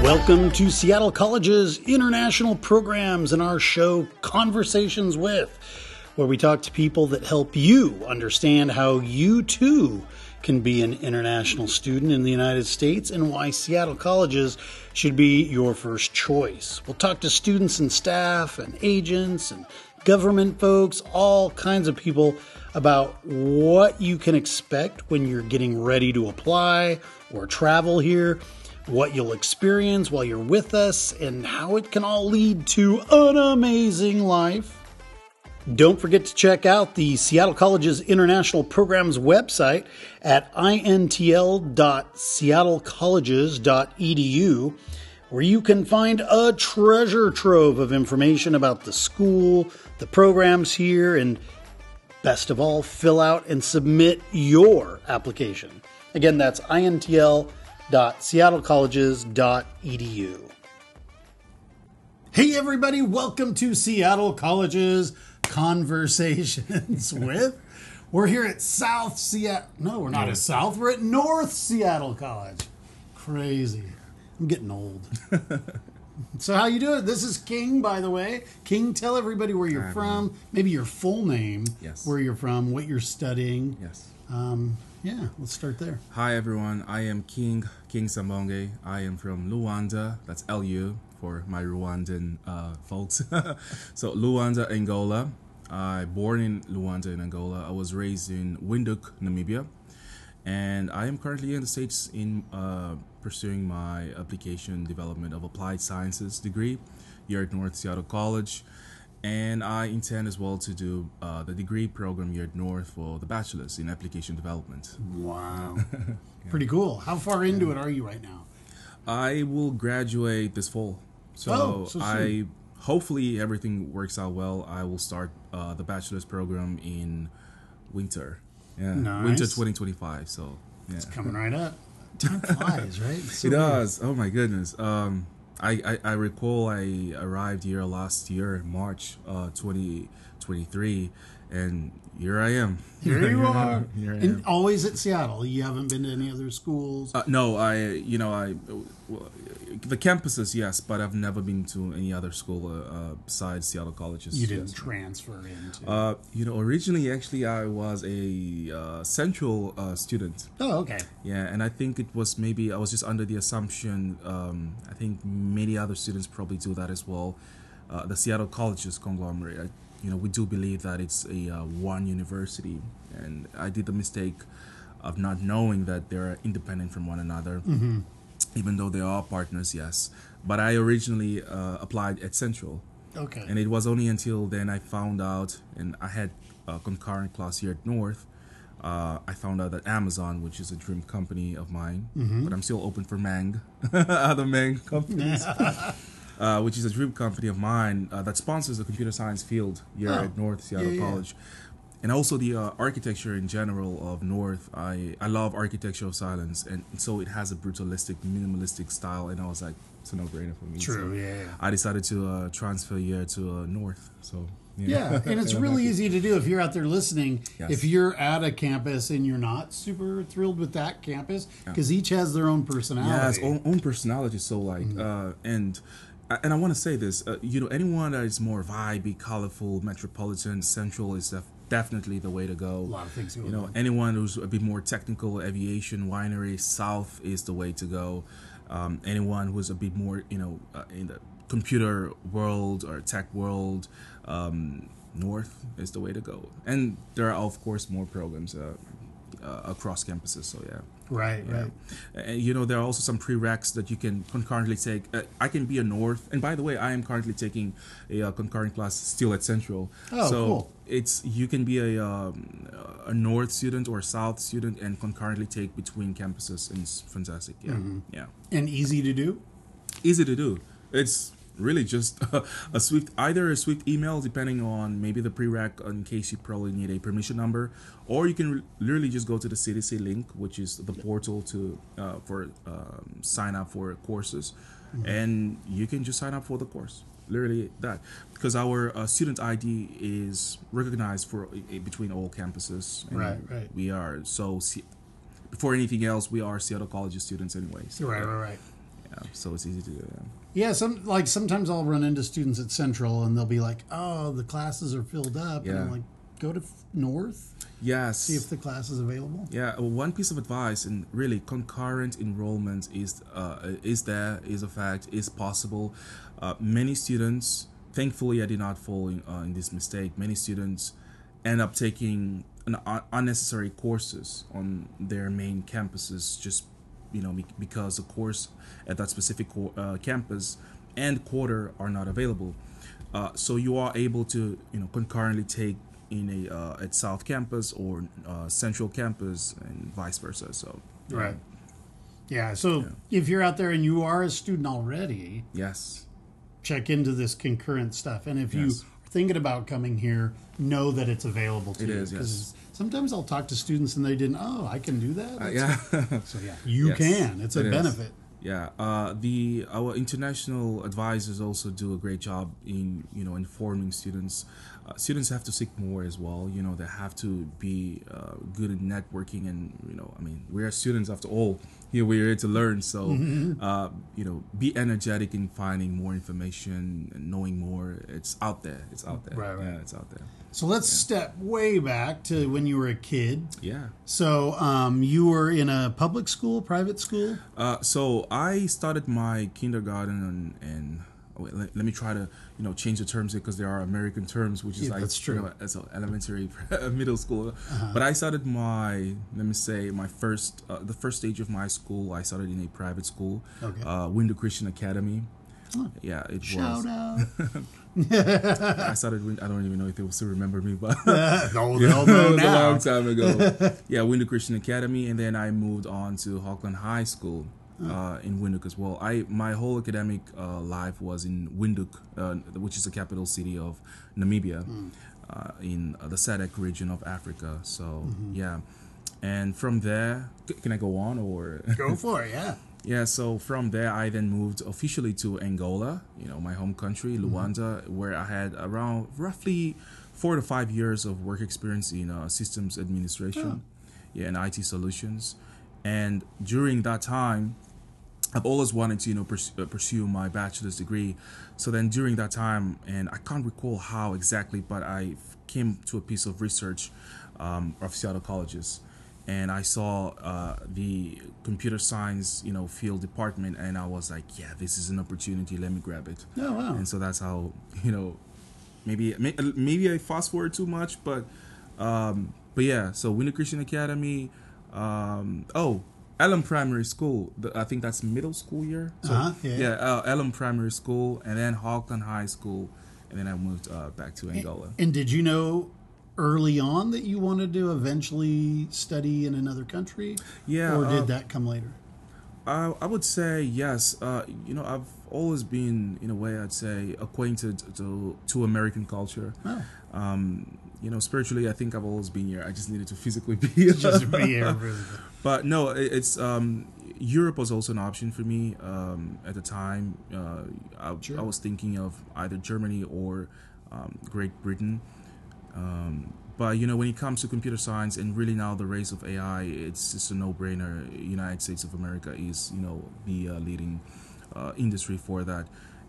Welcome to Seattle College's international programs and our show Conversations With, where we talk to people that help you understand how you too can be an international student in the United States and why Seattle Colleges should be your first choice. We'll talk to students and staff and agents and government folks, all kinds of people about what you can expect when you're getting ready to apply or travel here, what you'll experience while you're with us, and how it can all lead to an amazing life. Don't forget to check out the Seattle College's International Programs website at intl.seattlecolleges.edu, where you can find a treasure trove of information about the school, the programs here, and best of all, fill out and submit your application. Again, that's intl.seattlecolleges.edu. Hey everybody, welcome to Seattle College's Conversations With. We're here at South Seattle. No, we're not at South. We're at North Seattle College. Crazy. I'm getting old. So how you doing? This is King, by the way. King, tell everybody where you're from. Maybe your full name. Yes. Where you're from, what you're studying. Yes. Yeah, let's start there. Hi everyone, I am King Sambonge. I am from Luanda, that's LU for my Rwandan folks. So Luanda, Angola. I born in Luanda in Angola. I was raised in Windhoek, Namibia. And I am currently in the States in pursuing my application development of applied sciences degree here at North Seattle College. And I intend as well to do the degree program here at North for the bachelor's in application development. Wow. Pretty cool. How far into it are you right now? I will graduate this fall. So soon. Hopefully everything works out well. I will start the bachelor's program in winter. Yeah, nice. Winter 2025. So yeah. It's coming right up. Time flies, right? It does. Oh my goodness. I recall I arrived here last year, March 2023, and here I am. Here you are. Here I And am. always at Seattle. You haven't been to any other schools? No, the campuses, yes, but I've never been to any other school besides Seattle Colleges. You didn't yes. transfer into? Originally, actually, I was a Central student. Oh, okay. Yeah, and I think it was maybe I was just under the assumption. I think many other students probably do that as well. The Seattle Colleges conglomerate. We do believe that it's a one university, and I did the mistake of not knowing that they're independent from one another. Mm-hmm. Even though they are partners, yes. But I originally applied at Central. Okay. And it was only until then I found out, and I had a concurrent class here at North, I found out that Amazon, which is a dream company of mine, but I'm still open for Mang, other Mang companies, which is a dream company of mine that sponsors the computer science field here at North Seattle College. And also the architecture in general of North. I love architecture of silence, and so it has a brutalistic, minimalistic style, and I was like, it's a no-brainer for me. True, so yeah. I decided to transfer here to North. So Yeah, and it's really easy to do if you're out there listening. Yes. If you're at a campus and you're not super thrilled with that campus, because each has their own personality. Yeah, its own personality. So like, and I want to say this, anyone that is more vibey, colorful, metropolitan, central is definitely the way to go. A lot of things going on. Anyone who's a bit more technical, aviation, winery, south is the way to go. Anyone who's a bit more, in the computer world or tech world, north is the way to go. And there are, of course, more programs across campuses. So yeah. Right. And there are also some prereqs that you can concurrently take. I can be a North, and by the way, I am currently taking a concurrent class still at Central. Oh, so cool. You can be a North student or a South student and concurrently take between campuses, and it's fantastic. Yeah, yeah. And easy to do? Easy to do. It's really just either a swift email, depending on maybe the prereq, in case you probably need a permission number, or you can literally just go to the CDC link, which is the portal to for sign up for courses, and you can just sign up for the course. Literally that, because our student ID is recognized for between all campuses. And Right. We are before anything else, we are Seattle College students, anyways. Right. Yeah, so it's easy to do. Yeah, sometimes I'll run into students at Central and they'll be like, "Oh, the classes are filled up," and I'm Yeah. like, "Go to North, Yes. see if the class is available." Yeah, one piece of advice, and really concurrent enrollment is a fact, is possible. Many students, thankfully, I did not fall in this mistake. Many students end up taking unnecessary courses on their main campuses, just because the course at that specific campus and quarter are not available. So you are able to concurrently take in at South Campus or Central Campus and vice versa. So Right. Yeah. So if you're out there and you are a student already, yes, check into this concurrent stuff. And if you Yes. are thinking about coming here, know that it's available to It you. is, yes. 'Cause sometimes I'll talk to students and they didn't. Oh, I can do that. yeah. So yeah, you Yes, can. It's a it is. benefit. Yeah, our international advisors also do a great job in informing students. Students have to seek more as well. They have to be good in networking, and I mean, we are students after all. Here we're here to learn. So be energetic in finding more information and knowing more. It's out there. It's out there. Right. Yeah, it's out there. So let's step way back to when you were a kid. Yeah. So you were in a public school, private school? So I started my kindergarten and wait, let me try to change the terms here, because there are American terms, which is Yeah, like that's true. As elementary, middle school. But I started my the first stage of my school. I started in a private school, Okay. Window Christian Academy. Oh. Yeah, it Shout was. out. I started. I don't even know if they will still remember me, but No, yeah, they'll it know was a now. long time ago. Yeah, Window Christian Academy, and then I moved on to Auckland High School in Windhoek as well. My whole academic life was in Windhoek, which is the capital city of Namibia, in the SADC region of Africa. So yeah, and from there, can I go on or? Go for it, yeah. Yeah, so from there I then moved officially to Angola, my home country, Luanda, where I had around roughly 4 to 5 years of work experience in systems administration, and IT solutions. And during that time, I've always wanted to pursue my bachelor's degree. So then during that time, and I can't recall how exactly, but I came to a piece of research of Seattle colleges. And I saw the computer science, field department, and I was like, yeah, this is an opportunity. Let me grab it. Oh, wow. And so that's how, maybe I fast forward too much, but yeah. So Window Christian Academy, Elm Primary School. I think that's middle school year. So, Elm Primary School, and then Auckland High School, and then I moved back to Angola. And did you know early on that you wanted to eventually study in another country? Yeah. Or did that come later? I would say yes. I've always been, in a way, I'd say, acquainted to American culture. Oh. Spiritually, I think I've always been here. I just needed to physically be here. Just be here, really. But no, it's Europe was also an option for me at the time. I was thinking of either Germany or Great Britain. But when it comes to computer science and really now the race of AI, it's just a no-brainer. United States of America is the leading industry for that.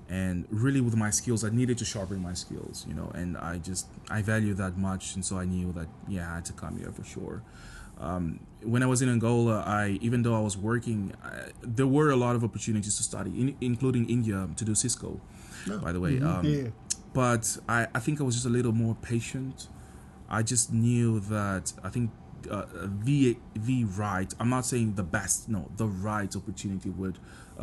And really with my skills, I needed to sharpen my skills, and I value that much, and so I knew that I had to come here for sure. When I was in Angola, even though I was working, there were a lot of opportunities to study, including India, to do Cisco, by the way. But I think I was just a little more patient. I just knew that I think the right, I'm not saying the best, no, the right opportunity would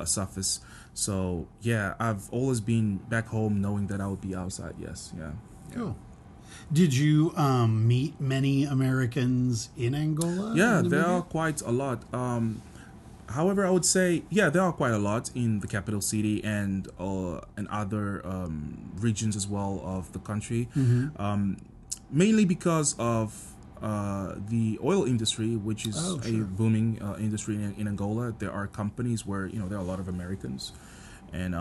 surface. So yeah, I've always been back home knowing that I would be outside. Yes, yeah. Cool. Did you meet many Americans in Angola? Yeah, there are quite a lot. However, I would say, there are quite a lot in the capital city and other regions as well of the country. Mainly because of the oil industry, which is a booming industry in Angola. There are companies where there are a lot of Americans and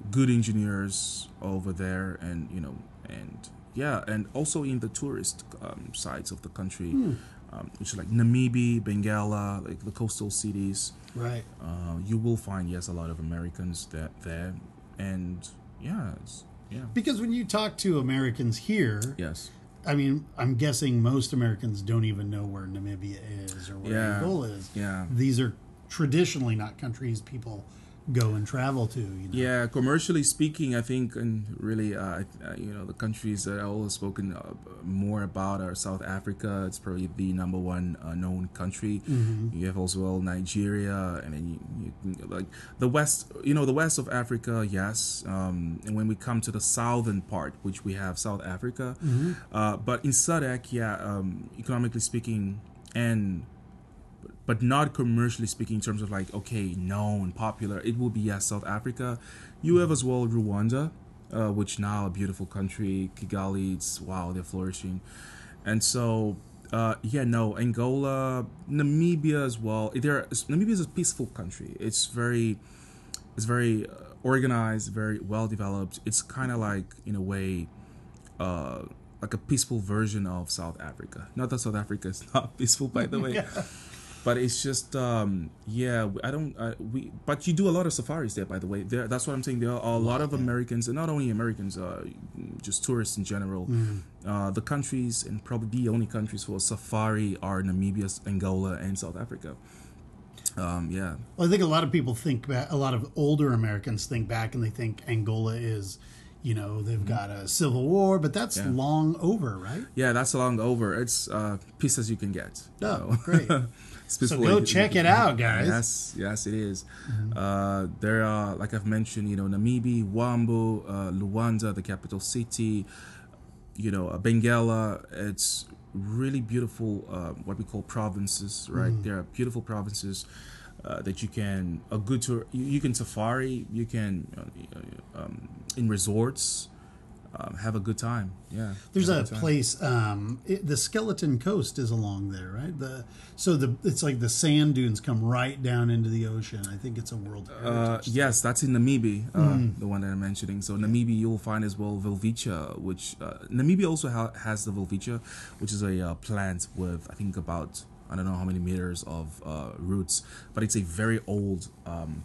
good engineers over there, and and also in the tourist sides of the country. which is like Namibia, Bengala, like the coastal cities. Right. You will find, yes, a lot of Americans there, and yeah, yeah. Because when you talk to Americans here, Yes. I mean, I'm guessing most Americans don't even know where Namibia is or where Angola is. Yeah. These are traditionally not countries people go and travel to. Yeah, commercially speaking, I think, and really, the countries that I've always spoken more about are South Africa. It's probably the number one known country. You have also Nigeria, and then you like the west. The west of Africa, yes. And when we come to the southern part, which we have South Africa, but in SADC, economically speaking, but not commercially speaking in terms of like, okay, known, popular. It will be, yes, South Africa. You have as well Rwanda, which now a beautiful country. Kigali, they're flourishing. And so, Angola, Namibia as well. Namibia is a peaceful country. It's very organized, very well developed. It's kind of like, in a way, like a peaceful version of South Africa. Not that South Africa is not peaceful, by the way. Yeah. But it's just, but you do a lot of safaris there, by the way. That's what I'm saying. There are a lot of Americans, and not only Americans, just tourists in general. The countries, and probably the only countries for safari, are Namibia, Angola, and South Africa. Well, I think a lot of people think back, a lot of older Americans think back and they think Angola is, they've got a civil war, but that's long over, right? Yeah, that's long over. It's peace as you can get. Oh, great. So go check it out, guys. Yes, it is. There are, like I've mentioned, Namibia, Wambo, Luanda, the capital city, Bengala. It's really beautiful, what we call provinces, right? There are beautiful provinces that you can, a good tour, you can safari, you can, in resorts, have a good time. Yeah. There's a place, the Skeleton Coast is along there, right? It's like the sand dunes come right down into the ocean. I think it's a World Heritage. Yes, that's in Namibia, the one that I'm mentioning. So Namibia, you'll find as well Welwitschia, which Namibia also has the Welwitschia, which is a plant with, I think, about, I don't know how many meters of roots, but it's a very old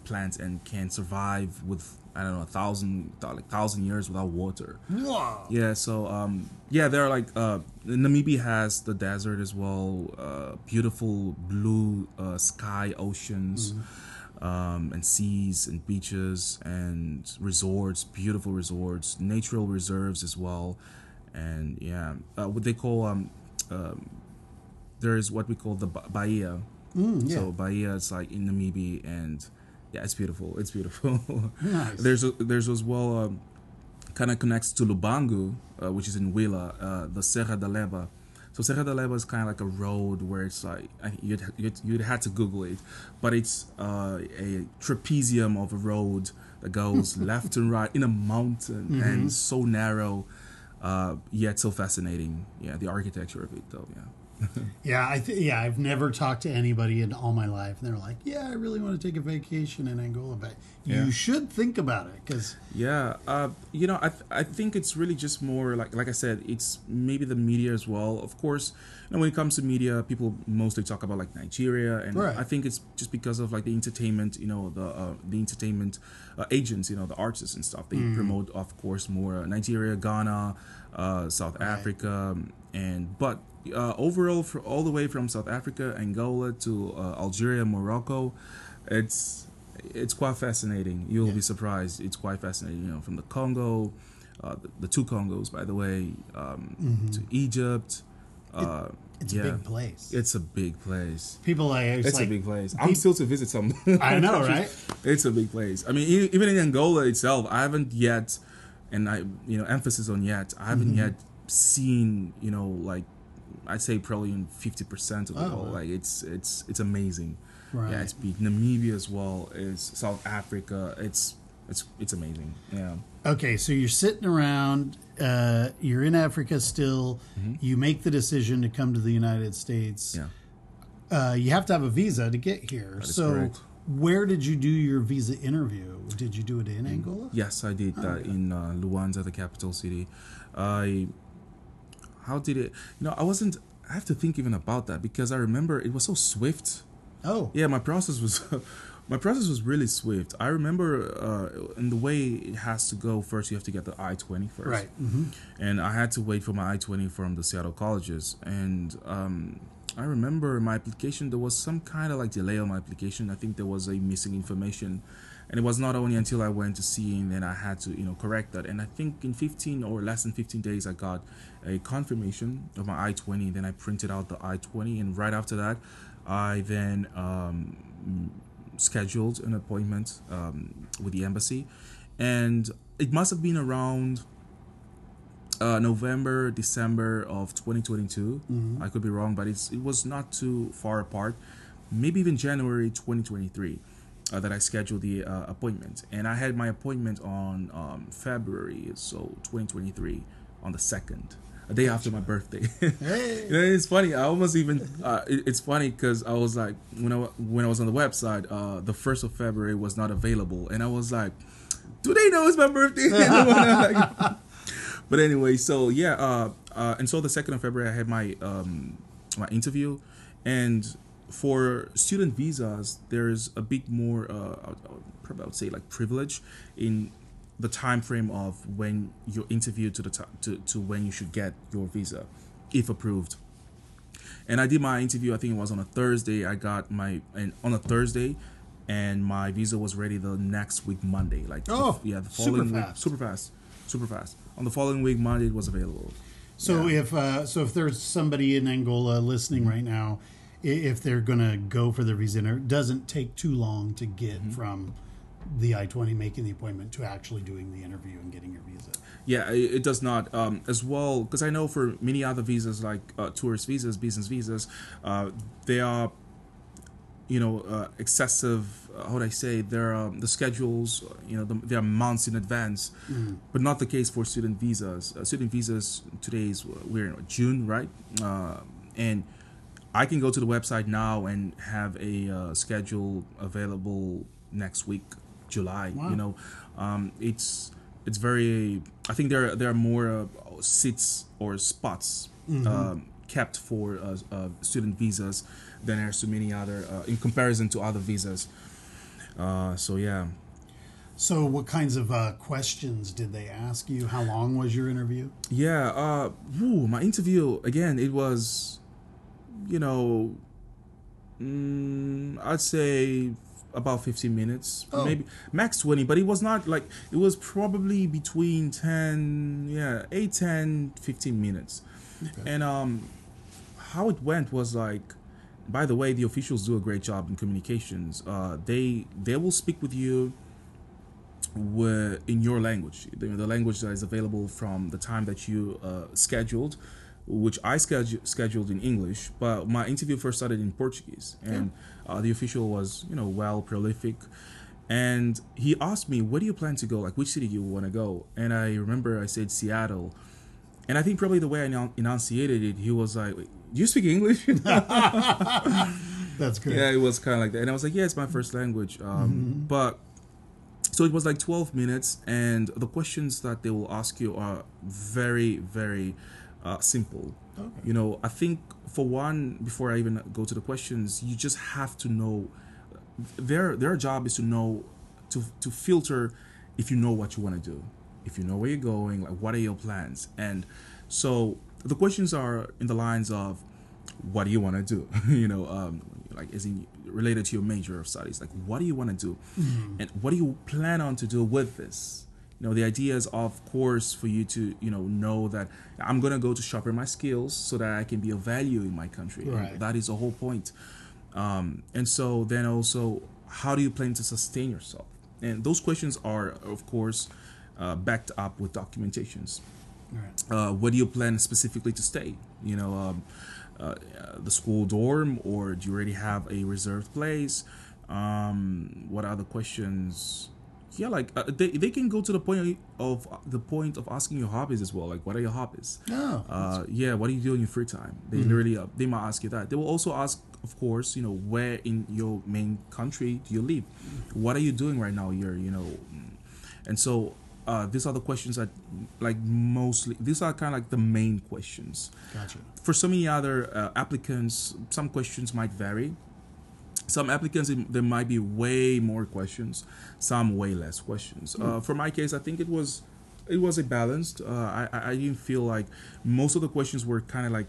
plant and can survive with, I don't know, 1,000 years without water. Wow. Yeah. So there are like Namibia has the desert as well, beautiful blue sky, oceans, and seas and beaches and resorts, beautiful resorts, natural reserves as well, and what they call there is what we call the Bahia. So Bahia is like in Namibia, and it's beautiful. It's beautiful. Nice. There's as well, kind of connects to Lubangu, which is in Huila, the Serra da Leba. So Serra da Leba is kind of like a road where it's like, you'd had to Google it, but it's a trapezium of a road that goes left and right in a mountain, and so narrow, yet so fascinating. Yeah, the architecture of it, though. Yeah. I've never talked to anybody in all my life, and they're like, I really want to take a vacation in Angola, but you should think about it, because I think it's really just more like I said, it's maybe the media as well. Of course, when it comes to media, people mostly talk about like Nigeria, and I think it's just because of like the entertainment, the entertainment agents, the artists and stuff. They promote, of course, more Nigeria, Ghana, South Africa, but overall, all the way from South Africa, Angola to Algeria, Morocco, it's quite fascinating. You'll be surprised. It's quite fascinating. From the Congo, the two Congos, by the way, to Egypt. It's a big place. It's a big place. People it's a big place. I'm still to visit some. I know, right? It's a big place. I mean, even in Angola itself, I haven't yet, and emphasis on yet. I haven't yet seen, like, I'd say probably in 50% of it all. Like it's amazing. Right. Yeah, it's big. Namibia as well. Is South Africa. It's amazing. Yeah. Okay, so you're sitting around. You're in Africa still. You make the decision to come to the United States. Yeah. You have to have a visa to get here. That is so correct. Where did you do your visa interview? Did you do it in Angola? Yes, I did that in Luanda, the capital city. How did it? I wasn't I have to think even about that because I remember it was so swift. Oh. Yeah, my process was my process was really swift. I remember in the way it has to go. First, you have to get the I-20 first, Right. and I had to wait for my I-20 from the Seattle colleges. And I remember my application. There was some kind of like delay on my application. I think there was a missing information, and it was not only until I went to see and then I had to correct that. And I think in 15 or less than 15 days, I got a confirmation of my I-20. Then I printed out the I-20, and right after that, I then scheduled an appointment with the embassy, and it must have been around November, December of 2022. I could be wrong, but it was not too far apart. Maybe even January 2023 that I scheduled the appointment, and I had my appointment on February, so 2023, on the 2nd. A day after my birthday. Hey. It's funny. I almost even. It's funny because I was like, when I was on the website, the 1st of February was not available, and I was like, do they know it's my birthday? But anyway, so yeah, and so the 2nd of February, I had my my interview, and for student visas, there's a bit more, I would say, like privilege in the time frame of when you're interviewed to when you should get your visa, if approved. And I did my interview. I think it was on a Thursday. I got on a Thursday, and my visa was ready the next week Monday. Like the following week, super fast. On the following week Monday, it was available. So if there's somebody in Angola listening right now, if they're gonna go for their visa, it doesn't take too long to get from the I-20 making the appointment to actually doing the interview and getting your visa. Yeah, it does not. As well, because I know for many other visas like tourist visas, business visas, they are, excessive. How would I say? They're the schedules. They are months in advance, but not the case for student visas. Student visas today we're in June, right? And I can go to the website now and have a schedule available next week. July. Wow. It's very. I think there are more seats or spots kept for student visas than there's so many other in comparison to other visas. So yeah. So what kinds of questions did they ask you? How long was your interview? Yeah. My interview again. It was, I'd say about 15 minutes, maybe max 20, but it was not like, it was probably between 8, 10, 15 minutes. Okay. And how it went was like, by the way, the officials do a great job in communications. They will speak with you in your language, the language that is available from the time that you scheduled, which I scheduled in English, but my interview first started in Portuguese, and the official was, well prolific, and he asked me, "Where do you plan to go? Like, which city do you want to go?" And I remember I said Seattle, and I think probably the way I enunciated it, he was like, "Do you speak English?" That's good. Yeah, it was kind of like that, and I was like, "Yeah, it's my first language," but. So it was like 12 minutes, and the questions that they will ask you are very, very simple. Okay. I think for one, before I even go to the questions, you just have to know. Their job is to know, to filter if you know what you want to do, if you know where you're going, like what are your plans. And so the questions are in the lines of, what do you want to do? Like is in related to your major of studies, like what do you want to do, and what do you plan on to do with this? The idea is, of course, for you to know that I'm gonna go to sharpen my skills so that I can be of value in my country. Right. That is the whole point. And so then also, how do you plan to sustain yourself? And those questions are, of course, backed up with documentations. Right. Where do you plan specifically to stay? The school dorm, or do you already have a reserved place? What other questions? Yeah, like they can go to the point of asking your hobbies as well. Like, what are your hobbies? Yeah, what do you do in your free time? They literally they might ask you that. They will also ask, of course, where in your main country do you live? What are you doing right now? And so these are the questions that, like, mostly these are kind of like the main questions. Gotcha. For so many other applicants, some questions might vary. Some applicants, there might be way more questions, some way less questions. For my case, I think it was a balanced. I didn't feel like most of the questions were kind of like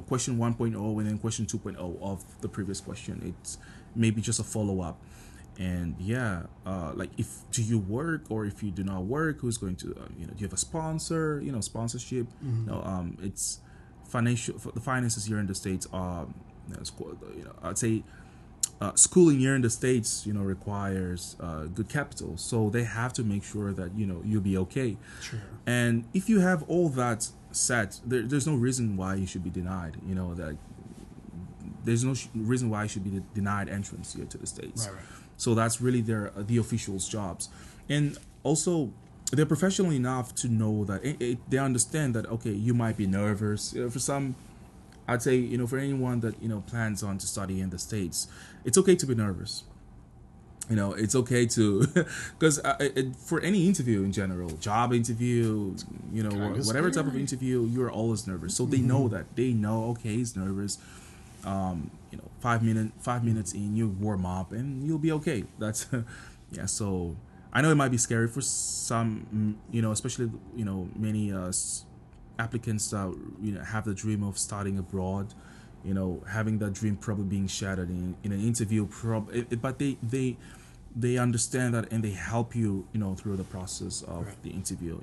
question 1.0 and then question 2.0 of the previous question. It's maybe just a follow up. And like, if do you work, or if you do not work, who's going to do you have a sponsor, sponsorship. It's financial. The finances here in the States are, I'd say schooling here in the States requires good capital, so they have to make sure that you'll be okay. Sure. And if you have all that set, there's no reason why you should be denied. That there's no reason why you should be denied entrance here to the States. Right. So that's really the officials' jobs. And also, they're professional enough to know that they understand that, okay, you might be nervous. For some, I'd say, for anyone that, plans on to study in the States, it's okay to be nervous. It's okay to, because for any interview in general, job interview, whatever type of interview, you're always nervous. So they know that. They know, okay, he's nervous. 5 minutes in, you warm up and you'll be okay. That's so I know it might be scary for some, especially many applicants that have the dream of studying abroad, having that dream probably being shattered in an interview, but they understand that, and they help you through the process of the interview.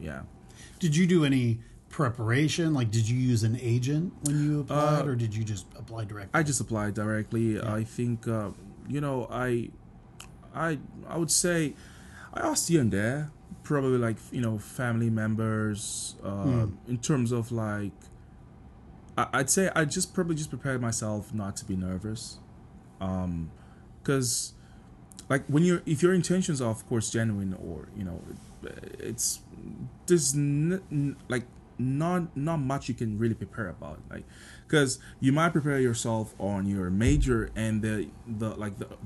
Did you do any preparation? Like, did you use an agent when you applied, or did you just apply directly? I just applied directly. Yeah. I think I would say I asked here and there, probably like family members, in terms of like, I'd say I just prepared myself not to be nervous, because like if your intentions are of course genuine, or it's there's not much you can really prepare about, like, because you might prepare yourself on your major, and the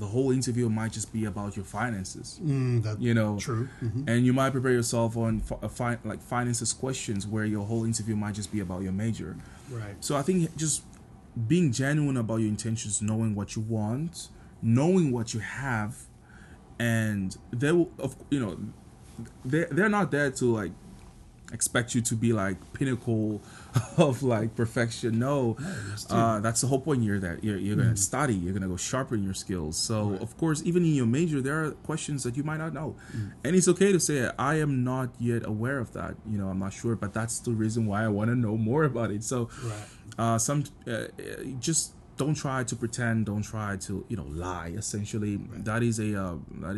whole interview might just be about your finances. That's true. And you might prepare yourself on finances questions, where your whole interview might just be about your major. Right. So I think just being genuine about your intentions, knowing what you want, knowing what you have, and they will, they're not there to like expect you to be like pinnacle of like perfection. No, that's the whole point. You're gonna study, you're gonna go sharpen your skills. So of course, even in your major, there are questions that you might not know, and it's okay to say, I am not yet aware of that. I'm not sure, but that's the reason why I want to know more about it. So just don't try to pretend, don't try to lie. Essentially, that is a bad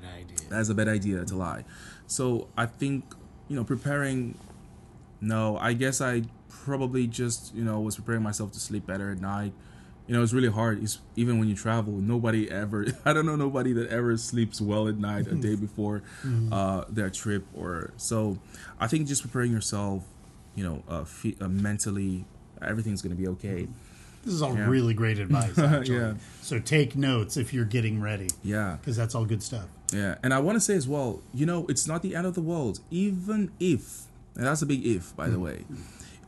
idea. That's a bad idea to lie. So I think preparing. No, I guess I probably just was preparing myself to sleep better at night. It's really hard. Even when you travel, I don't know nobody that ever sleeps well at night a day before their trip. Or so I think just preparing yourself, mentally, everything's gonna be okay. This is all really great advice, actually. So take notes if you're getting ready. Yeah. Because that's all good stuff. Yeah. And I want to say as well, it's not the end of the world. Even if, and that's a big if, by the way,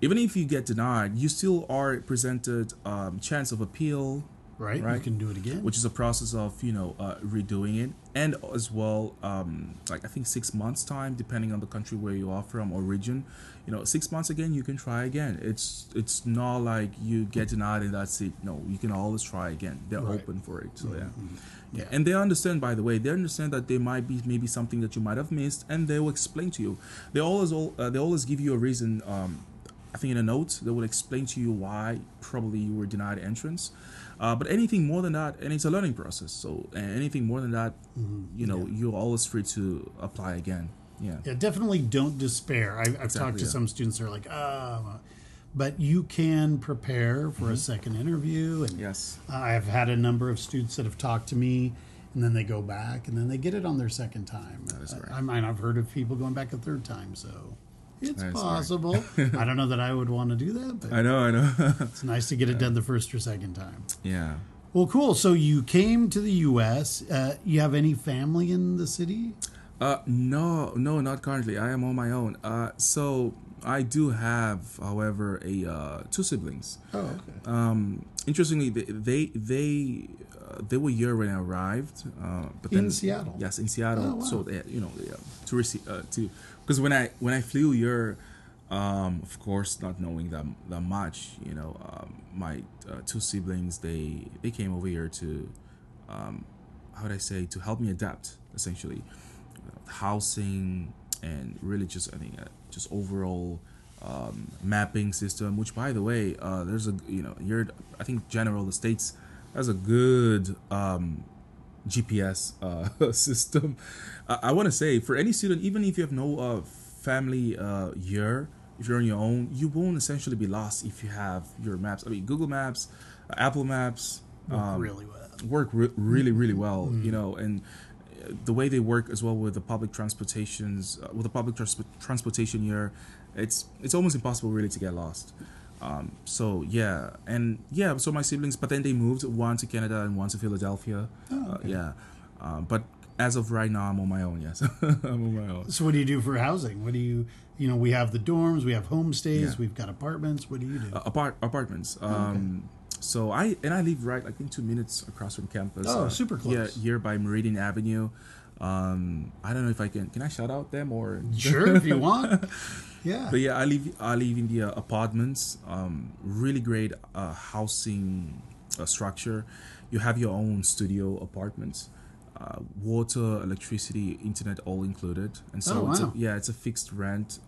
even if you get denied, you still are presented chance of appeal. Right. You can do it again. Which is a process of, redoing it. And as well, I think 6 months time, depending on the country where you are from or region, 6 months again, you can try again. It's not like you get denied and that's it. No, you can always try again. They're open for it. So yeah. And they understand, by the way, that there might be maybe something that you might have missed, and they will explain to you. They always give you a reason. I think in a note, they will explain to you why probably you were denied entrance. But anything more than that, and it's a learning process. So anything more than that, you're always free to apply again. Yeah. Definitely don't despair. I've talked to some students that are like, but you can prepare for a second interview. And yes. I've had a number of students that have talked to me, and then they go back, and then they get it on their second time. That is right. I've heard of people going back a third time, so it's possible. Right. I don't know that I would want to do that, but I know. It's nice to get it done the first or second time. Yeah. Well, cool. So you came to the U.S. You have any family in the city? No, not currently. I am on my own. So I do have, however, a two siblings. Oh, okay. Interestingly, they were here when I arrived, but then In Seattle? Yes, in Seattle. Oh, wow. So they, to receive to because when I flew here, of course, not knowing that much, my two siblings they came over here to, how would I say, to help me adapt essentially, housing and really just I think just overall mapping system. Which, by the way, there's a you're I think general the states has a good GPS system. I want to say for any student, even if you have no family here, if you're on your own, you won't essentially be lost if you have your maps. I mean, Google Maps, Apple Maps Really well. work really really well. And the way they work as well with the public transportations, with the public transportation here, it's almost impossible really to get lost. So so my siblings, but then they moved, one to Canada and one to Philadelphia. Oh, okay. But as of right now, I'm on my own. Yes, I'm on my own. So what do you do for housing? What do you we have the dorms, we have homestays, Yeah. we've got apartments. What do you do? Apartments. So I live right, I think 2 minutes across from campus. Oh, super close. Yeah, here by Meridian Avenue. I don't know if I can I shout out them or Sure, if you want. Yeah. But yeah, I live in the apartments. Really great housing structure. You have your own studio apartments, water, electricity, internet all included, and so Oh, wow. it's a fixed rent.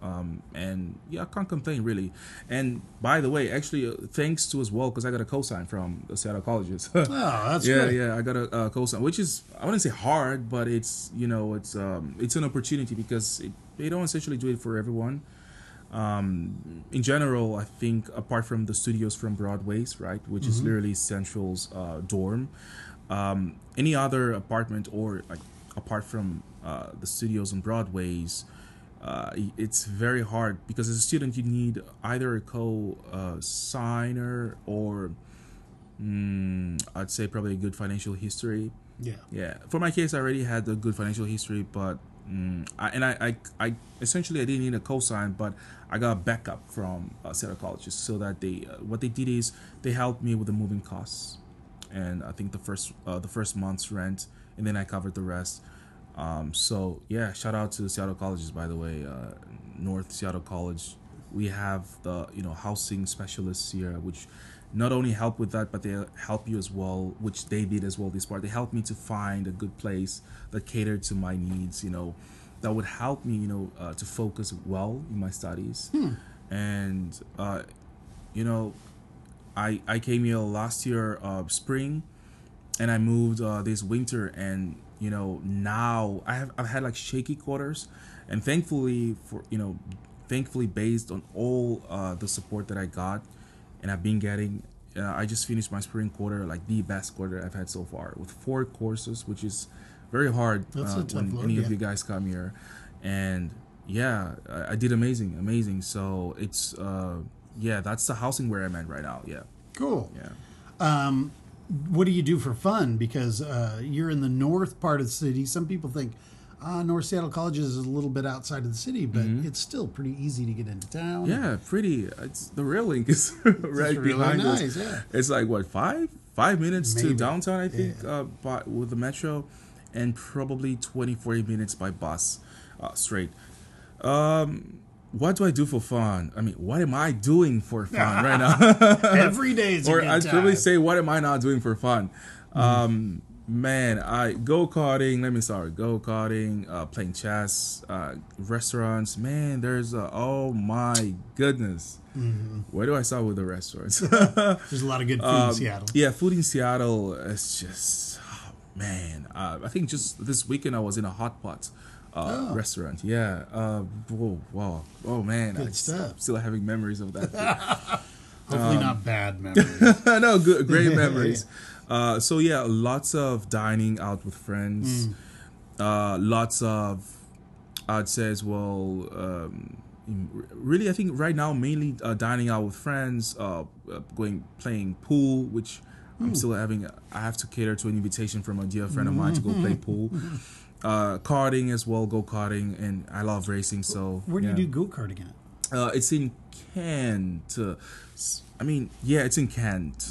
And yeah, I can't complain really. And by the way, actually, thanks to as well, because I got a cosign from the Seattle colleges. Oh, that's Yeah, great. yeah, I got a cosign, which is I wouldn't say hard, but it's it's an opportunity because they don't essentially do it for everyone. In general, I think apart from the studios from Broadway's, right, which is literally Central's dorm, any other apartment or like apart from the studios on Broadway's, it's very hard because as a student you need either a co-signer or I'd say probably a good financial history. Yeah. Yeah, for my case, I already had a good financial history, but I essentially I didn't need a cosign, but I got a backup from Seattle colleges so that they what they did is they helped me with the moving costs, and I think the first month's rent, and then I covered the rest. So yeah, shout out to Seattle colleges, by the way, North Seattle College. We have the housing specialists here, which not only help with that, but they help you as well, which they did as well this part. They helped me to find a good place that catered to my needs, that would help me, to focus well in my studies. And, I came here last year, spring, and I moved this winter, and, now I've had like shaky quarters, and thankfully based on all the support that I got, and I've been getting. I just finished my spring quarter, like the best quarter I've had so far, with 4 courses, which is very hard That's a tough when load, any yeah. of you guys come here. And yeah, I did amazing. So it's that's the housing where I'm at right now. Yeah, Cool. yeah. What do you do for fun? Because you're in the north part of the city. Some people think North Seattle College is a little bit outside of the city, but it's still pretty easy to get into town. Yeah, pretty. It's the rail link is right really behind us. nice, yeah. It's like what 5 minutes Maybe. to downtown, I think, with the metro, and probably 20-40 minutes by bus, straight. What do I do for fun? I mean, what am I doing for fun right now? Every day is a Or good I'd time. probably say, what am I not doing for fun? Man, I go-karting. Let me start. Go-karting, playing chess, restaurants. Man, there's oh my goodness. Where do I start with the restaurants? There's a lot of good food in Seattle. Yeah, food in Seattle is just, man. I think just this weekend I was in a hot pot restaurant. Yeah. Wow. Oh man. Good stuff. I'm still having memories of that. Hopefully not bad memories. No, great memories. So yeah, lots of dining out with friends. Lots of, I'd say as well. Really, I think right now mainly dining out with friends. Playing pool, which I'm still having. I have to cater to an invitation from a dear friend of mine to go play pool. Karting as well, go-karting, and I love racing. So Where do yeah. you do go-karting at? It's in Kent. I mean, yeah, it's in Kent.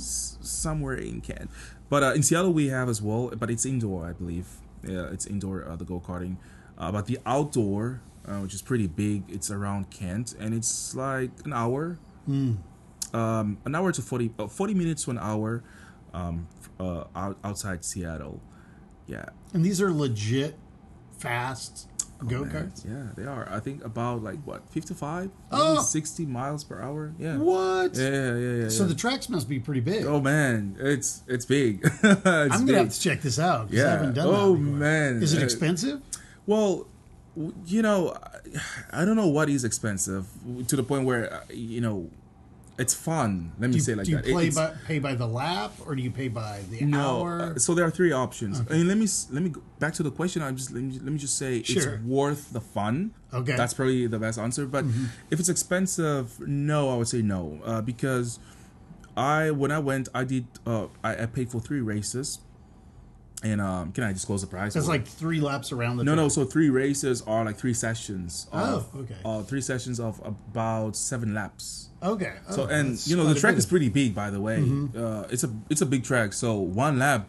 Somewhere in Kent. But in Seattle we have as well, but it's indoor, I believe. Yeah, it's indoor, the go-karting. But the outdoor, which is pretty big, it's around Kent, and it's like an hour. An hour to 40 minutes to an hour outside Seattle. Yeah. And these are legit fast go-karts? Man, yeah, they are. I think about like what, 55, Oh! maybe 60 miles per hour. Yeah. What? Yeah. So the tracks must be pretty big. Oh man, it's big. I'm going to have to check this out because I haven't done that before. Man. Is it expensive? Well, you know, I don't know what is expensive to the point where, it's fun. Let me say it like that. Do you pay by the lap, or do you pay by the hour? So there are three options. Okay. I mean, let me go back to the question. Let me just say Sure. it's worth the fun. Okay. That's probably the best answer. But if it's expensive, no, I would say no, because when I went, I paid for 3 races. And can I disclose the price? It's like 3 laps around the No, track. so 3 races are like 3 sessions. Okay. 3 sessions of about 7 laps. Okay. So that's the quite a track bit is pretty big, by the way. It's a big track. So 1 lap,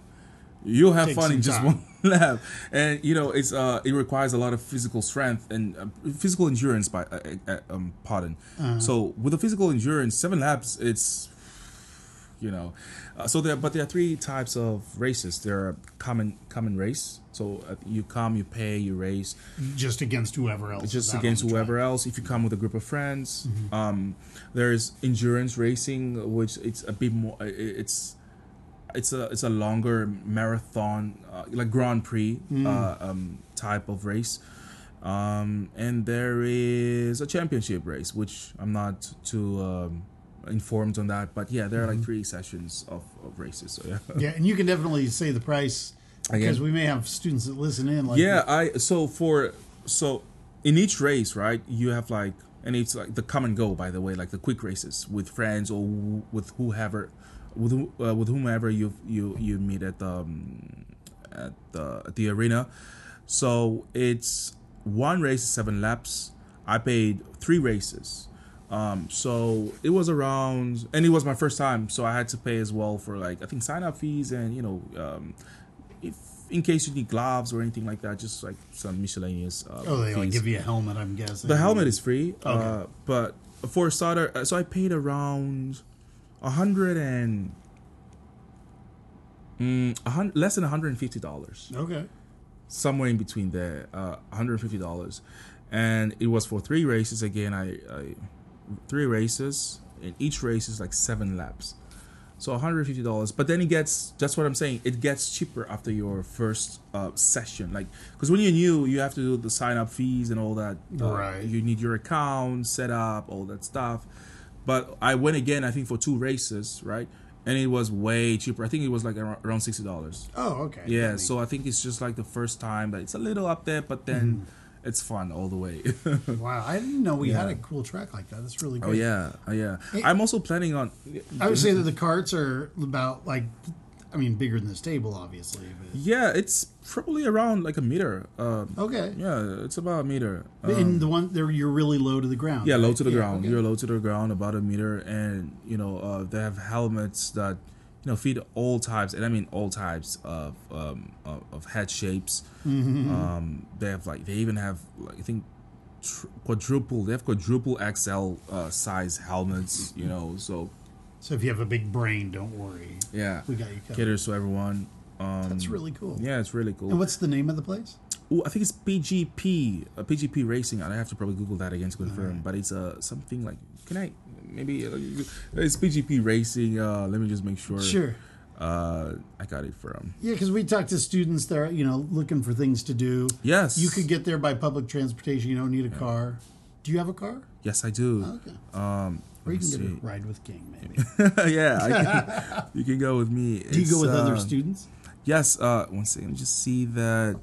you'll have Take fun some in just time. 1 lap, and it requires a lot of physical strength and physical endurance. Pardon. So with the physical endurance, 7 laps, it's but there are 3 types of races. There are common race. So you come, you pay, you race. Just against whoever else. Just is out against on the whoever track. else. If you come with a group of friends, there's endurance racing, which it's a bit more. It's a longer marathon, like Grand Prix type of race. And there is a championship race, which I'm not too informed on that, but yeah, there are like 3 sessions of races. So yeah. Yeah, and you can definitely say the price because we may have students that listen in. So in each race, right, you have like, and it's like the come and go, by the way, like the quick races with friends or with whoever, with whomever you meet at the arena. So it's 1 race, 7 laps. I paid 3 races. So it was around, and it was my first time, so I had to pay as well for like, I think, sign up fees and if in case you need gloves or anything like that, just like some miscellaneous they like fees. give you a helmet, I'm guessing. The helmet is free, Okay. but for a starter, so I paid around less than $150. Okay. Somewhere in between there, $150, and it was for 3 races. Again, I 3 races, and each race is like 7 laps, so $150. But then that's what I'm saying, it gets cheaper after your first session, like, because when you're new, you have to do the sign up fees and all that. Right. You need your account set up, all that stuff. But I went again, I think, for 2 races, right, and it was way cheaper. I think it was like around $60. Oh, okay. Yeah, so I think it's just like the first time that it's a little up there, but then it's fun all the way. Wow, I didn't know we had a cool track like that. That's really Oh good. yeah. I'm also planning on. I would say that the carts are about bigger than this table, obviously. But Yeah, it's probably around like a meter. okay. Yeah, it's about a meter. In the one there, you're really low to the ground. Yeah, right? low to the ground. okay. You're low to the ground, about a meter, and they have helmets that fit all types, and I mean all types of head shapes. They even have like, I think quadruple XL size helmets. So if you have a big brain, don't worry. yeah, We got you covered. caters to everyone. That's really cool. Yeah, it's really cool. And what's the name of the place? I think it's PGP Racing. I have to probably Google that again to confirm. But it's something like, can I maybe it's PGP Racing. Let me just make sure. Sure. I got it from. Yeah, because we talk to students that are, looking for things to do. Yes. You could get there by public transportation. You don't need a car. Do you have a car? Yes, I do. Okay. Let Or you me can get see. a ride with King, maybe. Yeah, you can go with me. Do you go with other students? Yes. One second. Let me just see that.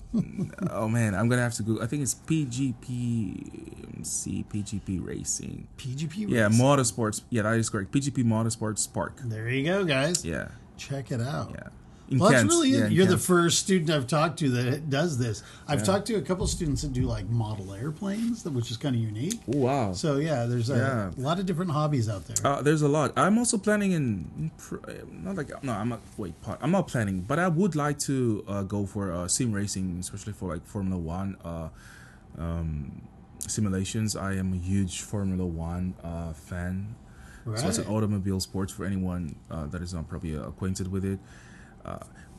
Oh man, I'm gonna have to go. I think it's PGP. Let me see, PGP Racing. PGP Racing? Yeah, Motorsports. Yeah, that is correct. PGP Motorsports Park. There you go, guys. Yeah. Check it out. Yeah. in Well, that's Kent. really Yeah, it. in You're the Kent. first student I've talked to that does this. I've talked to a couple students that do like model airplanes, which is kind of unique. Oh, wow. So yeah, there's a lot of different hobbies out there. There's a lot. I'm also planning I'm not planning, but I would like to go for sim racing, especially for like Formula One simulations. I am a huge Formula One fan. Right. So it's an automobile sports for anyone that is not probably acquainted with it.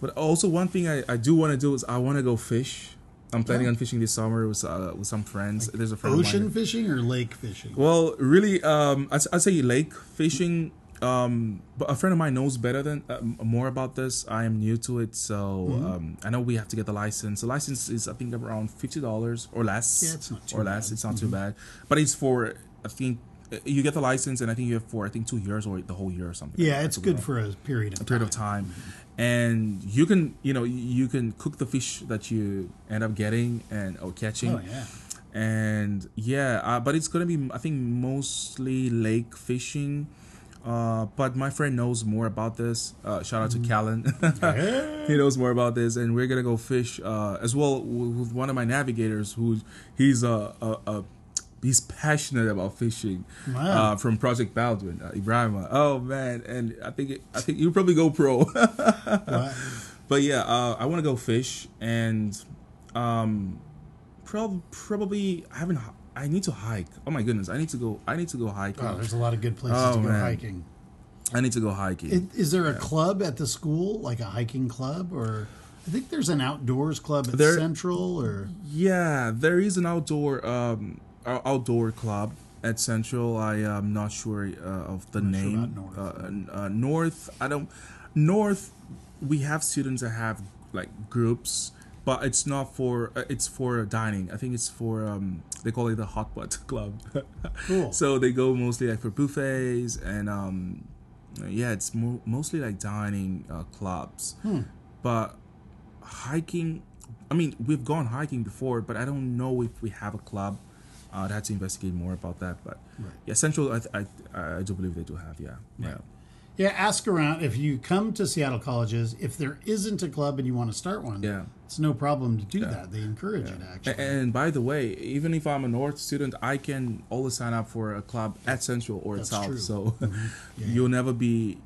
But also one thing I do want to do is I want to go fish. I'm planning on fishing this summer with some friends. Like there's a friend of ocean mine. fishing or lake fishing? Well, really, I'd say lake fishing. But a friend of mine knows better than more about this. I am new to it, so I know we have to get the license. The license is I think around $50 or less. Yeah, it's not too or less. bad. It's not too bad, but it's for I think you get the license, and I think you have for 2 years or the whole year or something. Yeah, like it's that. good for a period of time. And you can cook the fish that you end up getting or catching. Oh yeah. And but it's gonna be I think mostly lake fishing. But my friend knows more about this. Shout out to Callan. He knows more about this, and we're gonna go fish as well with one of my navigators. He's passionate about fishing. Wow. From Project Baldwin, Ibrahima. Oh man, and I think you'll probably go pro. Wow. But yeah, I want to go fish, and probably I need to hike. Oh my goodness, I need to go hiking. Oh, there's a lot of good places to go man. hiking. I need to go hiking. Is there a club at the school, like a hiking club, or I think there's an outdoors club at Central, or Yeah, there is an outdoor club at Central. I am not sure of the name. Sure North. North. We have students that have like groups, but it's not for. It's for dining. I think it's for. They call it the hot pot club. Cool. So they go mostly like for buffets and it's mostly like dining clubs. But hiking. I mean, we've gone hiking before, but I don't know if we have a club. I'd have to investigate more about that, but yeah, Central, I do believe they do have, Yeah, ask around. If you come to Seattle colleges, if there isn't a club and you want to start one, it's no problem to do that. They encourage it, actually. And by the way, even if I'm a North student, I can always sign up for a club at Central or at South. True. So you'll never be,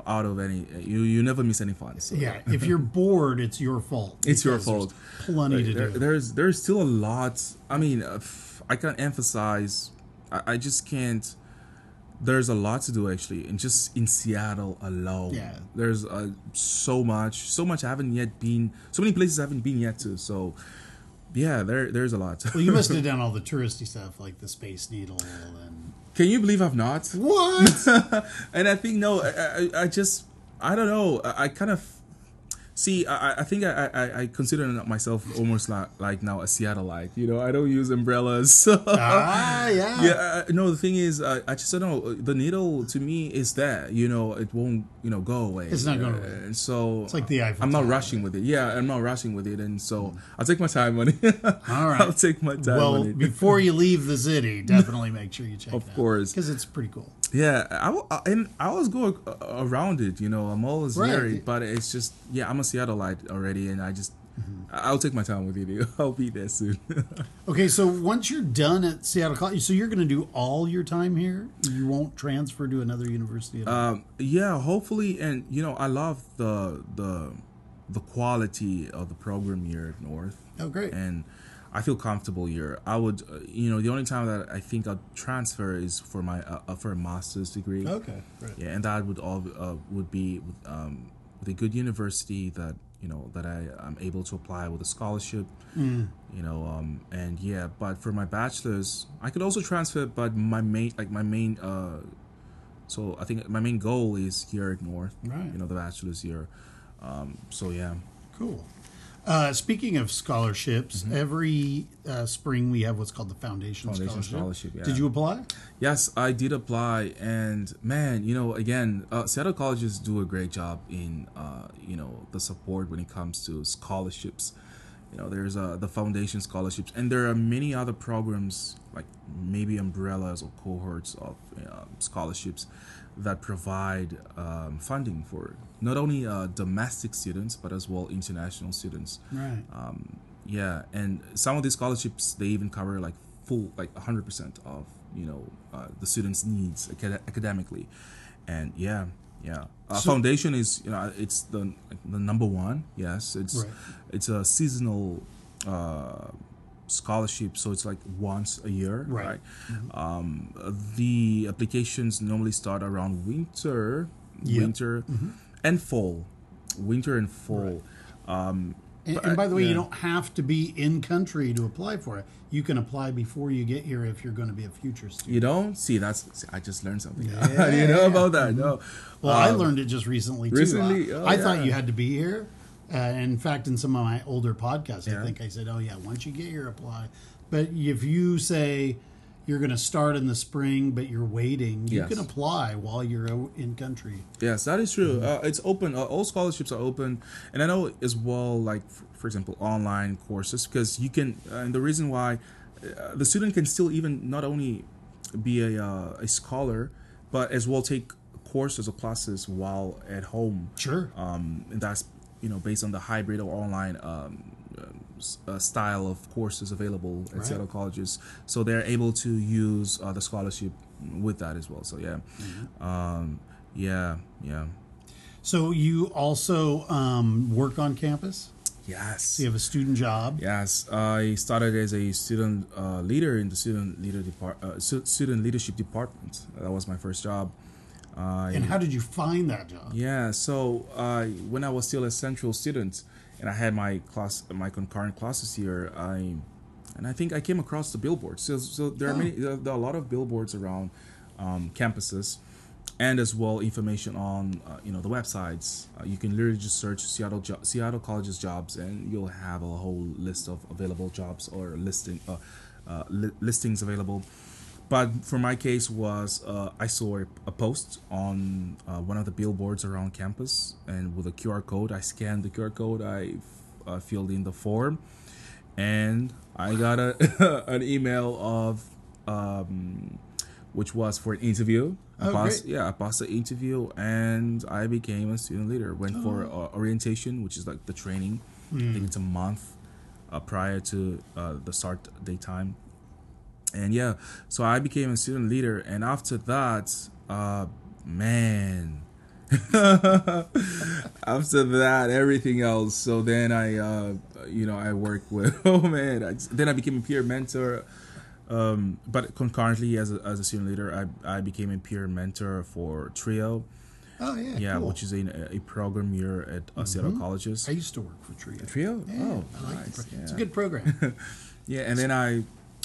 out of any. You never miss any fun. So. Yeah, if you're bored, it's your fault. It's your fault. There's plenty to do. There's still a lot. I mean, I can't emphasize. I just can't. There's a lot to do actually, and just in Seattle alone. Yeah. There's so much I haven't yet been. So many places I haven't been yet to. So, yeah, there's a lot. Well, you must have done all the touristy stuff like the Space Needle and. Can you believe I've not? What? And I think no, I don't know. I kind of see. I think I consider myself almost like now a Seattleite. I don't use umbrellas. Yeah. No, the thing is, I just don't know. The needle to me is that it won't go away. It's not going away. And so It's like the Eiffel I'm not Tower. rushing with it. Yeah, I'm not rushing with it, and so I'll take my time on it. All right. I'll take my time Well, on it. before you leave the city, definitely make sure you check it out. Of course. Because it's pretty cool. Yeah, I always go around it. I'm always Right. but it's just I'm a Seattleite already, and I'll take my time with it. I'll be there soon. Okay, so once you're done at Seattle College, so you're going to do all your time here? You won't transfer to another university at all? Yeah, hopefully, and I love the quality of the program here at North. Oh, great. And I feel comfortable here. I would, the only time that I think I'd transfer is for my for a master's degree. Okay, right. Yeah, and that would be with a good university that that I am able to apply with a scholarship. But for my bachelor's, I could also transfer, but my main so I think my main goal is here at North. Right. The bachelor's here. So yeah. Cool. Speaking of scholarships, every spring we have what's called the Foundation Scholarship. Yeah. Did you apply? Yes, I did apply, and man, again, Seattle colleges do a great job in the support when it comes to scholarships. There's the Foundation scholarships, and there are many other programs like maybe umbrellas or cohorts of scholarships that provide funding for not only domestic students but as well international students. Right. Yeah, and some of these scholarships they even cover like full, like 100% of the students' needs academically, and yeah. Foundation is it's the number one. Yes, Right. it's a seasonal scholarship, so it's like once a year, Right. The applications normally start around winter, Yep. winter, and fall, winter and fall. And by the way, yeah. you don't have to be in country to apply for it. You can apply before you get here if you're going to be a future student. You don't see I just learned something. Yeah. Do you know about that? No. Well, I learned it just recently too. Recently? Oh, I thought yeah. you had to be here. In fact, in some of my older podcasts, Yeah. I think I said, "Oh yeah, once you get here, apply." But if you say you're going to start in the spring, but you're waiting, you Yes. can apply while you're in country. Yes, that is true. It's open. All scholarships are open, and I know as well. Like for example, online courses, because you can. And the reason why the student can still even not only be a scholar, but as well take courses or classes while at home. Sure. And that's based on the hybrid or online style of courses available at Right. Seattle colleges, so they're able to use the scholarship with that as well. So yeah, yeah. So you also work on campus. Yes. So you have a student job. Yes, I started as a student leader in the student leadership department. That was my first job. And how did you find that job? Yeah, so when I was still a central student and I had my concurrent classes here, I think I came across the billboards. So there are there are a lot of billboards around campuses, and as well information on the websites. You can literally just search Seattle colleges jobs, and you'll have a whole list of available jobs or listings available. But for my case was I saw a post on one of the billboards around campus, and with a QR code, I scanned the QR code, I filled in the form, and I got an email of which was for an interview. I passed the interview, and I became a student leader. Went for orientation, which is like the training. I think it's a month prior to the start date time. And yeah, so I became a student leader, and after that, man, after that, everything else. So then I worked with, then I became a peer mentor. But concurrently, as a student leader, I became a peer mentor for Trio. Oh yeah, Yeah, cool. which is a program here at Seattle colleges. I used to work for Trio. Trio? Yeah, Oh, I like nice. It's a Yeah. good program. Yeah, and then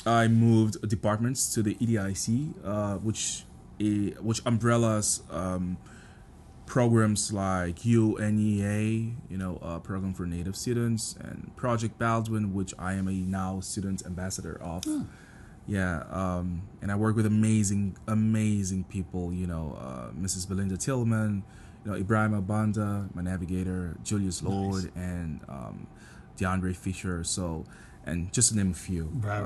I moved departments to the EDIC, which umbrellas programs like UNEA, program for Native students, and Project Baldwin, which I am a now student ambassador of. Yeah, and I work with amazing people. Mrs. Belinda Tillman, Ibrahim Abanda, my navigator, Julius Lord, and DeAndre Fisher. So, and just to name a few. Right.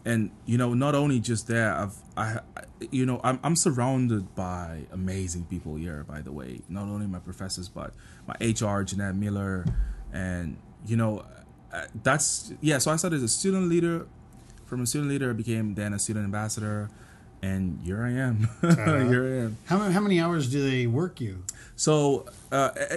And not only just that, I'm surrounded by amazing people here. By the way, not only my professors, but my HR, Jeanette Miller, and that's So I started as a student leader. From a student leader, I became then a student ambassador, and here I am. Here I am. How many hours do they work you? So